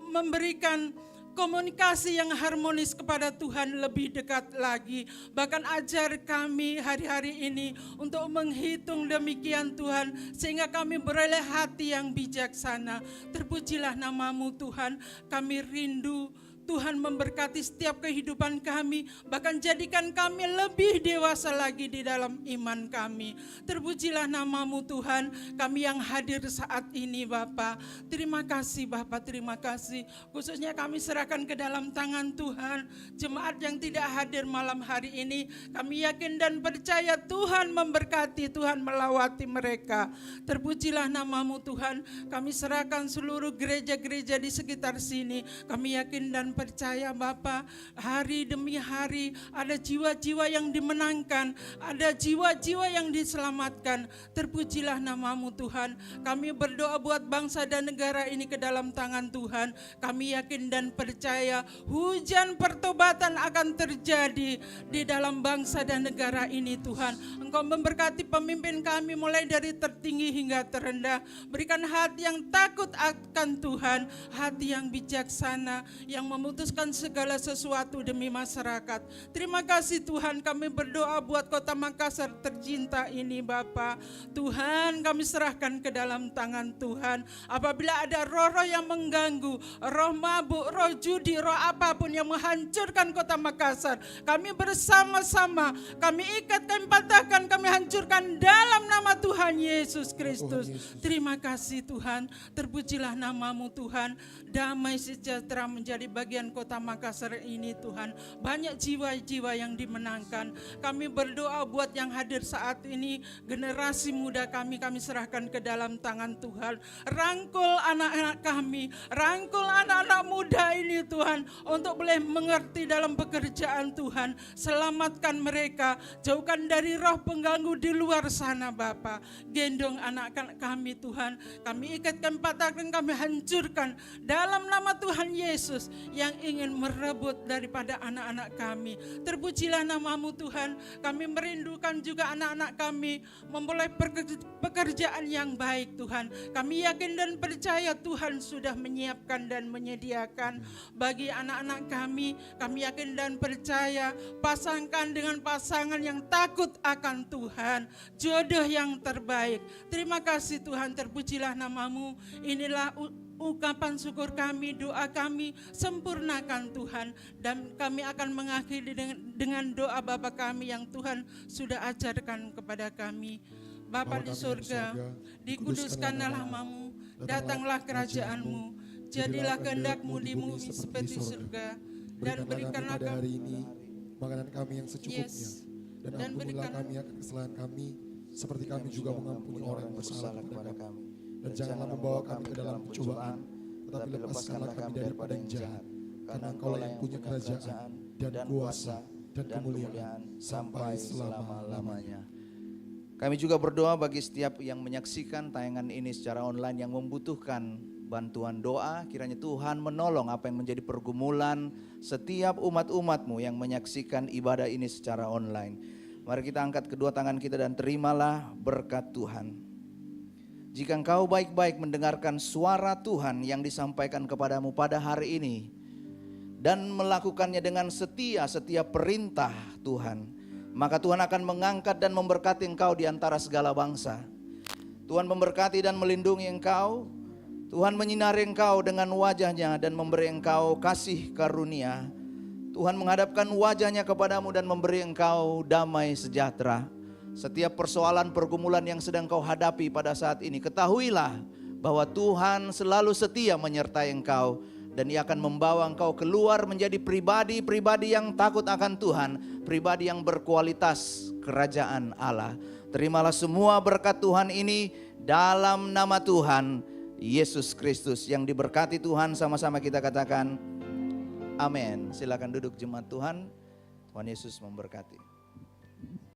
memberikan komunikasi yang harmonis kepada Tuhan lebih dekat lagi. Bahkan ajar kami hari-hari ini untuk menghitung demikian Tuhan, sehingga kami beroleh hati yang bijaksana. Terpujilah nama-Mu Tuhan. Kami rindu Tuhan memberkati setiap kehidupan kami, bahkan jadikan kami lebih dewasa lagi di dalam iman kami. Terpujilah nama-Mu Tuhan, kami yang hadir saat ini Bapa. Terima kasih Bapa, terima kasih. Khususnya kami serahkan ke dalam tangan Tuhan jemaat yang tidak hadir malam hari ini. Kami yakin dan percaya Tuhan memberkati, Tuhan melawati mereka. Terpujilah nama-Mu Tuhan, kami serahkan seluruh gereja-gereja di sekitar sini. Kami yakin dan percaya Bapa, hari demi hari ada jiwa-jiwa yang dimenangkan, ada jiwa-jiwa yang diselamatkan. Terpujilah nama-Mu Tuhan. Kami berdoa buat bangsa dan negara ini ke dalam tangan Tuhan. Kami yakin dan percaya hujan pertobatan akan terjadi di dalam bangsa dan negara ini Tuhan. Engkau memberkati pemimpin kami mulai dari tertinggi hingga terendah. Berikan hati yang takut akan Tuhan, hati yang bijaksana, yang memutuskan segala sesuatu demi masyarakat. Terima kasih Tuhan, kami berdoa buat kota Makassar tercinta ini Bapa. Tuhan, kami serahkan ke dalam tangan Tuhan. Apabila ada roh-roh yang mengganggu, roh mabuk, roh judi, roh apapun yang menghancurkan kota Makassar, kami bersama-sama, kami ikat, kami patahkan, kami hancurkan dalam nama Tuhan Yesus Kristus. Terima kasih Tuhan, terpujilah nama-Mu Tuhan. Damai sejahtera menjadi bagian kota Makassar ini Tuhan. Banyak jiwa-jiwa yang dimenangkan. Kami berdoa buat yang hadir saat ini, generasi muda kami serahkan ke dalam tangan Tuhan. Rangkul anak-anak kami, rangkul anak-anak muda ini Tuhan, untuk boleh mengerti dalam pekerjaan Tuhan. Selamatkan mereka, jauhkan dari roh pengganggu di luar sana Bapa. Gendong anak-anak kami Tuhan, kami ikatkan, patahkan, kami hancurkan dalam nama Tuhan Yesus yang yang ingin merebut daripada anak-anak kami. Terpujilah nama-Mu Tuhan, kami merindukan juga anak-anak kami memulai pekerjaan yang baik Tuhan. Kami yakin dan percaya Tuhan sudah menyiapkan dan menyediakan bagi anak-anak kami. Kami yakin dan percaya pasangkan dengan pasangan yang takut akan Tuhan, jodoh yang terbaik. Terima kasih Tuhan, terpujilah nama-Mu. Inilah ungkapan syukur kami, doa kami, sempurnakan Tuhan. Dan kami akan mengakhiri dengan doa Bapa kami yang Tuhan sudah ajarkan kepada kami. Bapa di surga, dikuduskanlah nama-Mu, datanglah kerajaan-Mu, jadilah kehendak-Mu di bumi seperti surga. Dan berikanlah pada hari ini makanan kami yang secukupnya. Dan ampunilah kami akan kesalahan kami, seperti kami juga mengampuni orang yang bersalah kepada kami. Dan janganlah membawa kami ke dalam pencobaan, tetapi lepaskanlah kami daripada yang jahat. Karena Engkaulah yang punya kerajaan dan kuasa dan kemuliaan sampai selama-lamanya. Kami juga berdoa bagi setiap yang menyaksikan tayangan ini secara online yang membutuhkan bantuan doa. Kiranya Tuhan menolong apa yang menjadi pergumulan setiap umat-umat-Mu yang menyaksikan ibadah ini secara online. Mari kita angkat kedua tangan kita dan terimalah berkat Tuhan. Jika engkau baik-baik mendengarkan suara Tuhan yang disampaikan kepadamu pada hari ini dan melakukannya dengan setia setiap perintah Tuhan, maka Tuhan akan mengangkat dan memberkati engkau di antara segala bangsa. Tuhan memberkati dan melindungi engkau. Tuhan menyinari engkau dengan wajah-Nya dan memberi engkau kasih karunia. Tuhan menghadapkan wajah-Nya kepadamu dan memberi engkau damai sejahtera. Setiap persoalan pergumulan yang sedang kau hadapi pada saat ini, ketahuilah bahwa Tuhan selalu setia menyertai engkau. Dan Ia akan membawa engkau keluar menjadi pribadi-pribadi yang takut akan Tuhan. Pribadi yang berkualitas kerajaan Allah. Terimalah semua berkat Tuhan ini dalam nama Tuhan Yesus Kristus. Yang diberkati Tuhan, sama-sama kita katakan amin. Silakan duduk jemaat Tuhan. Tuhan Yesus memberkati.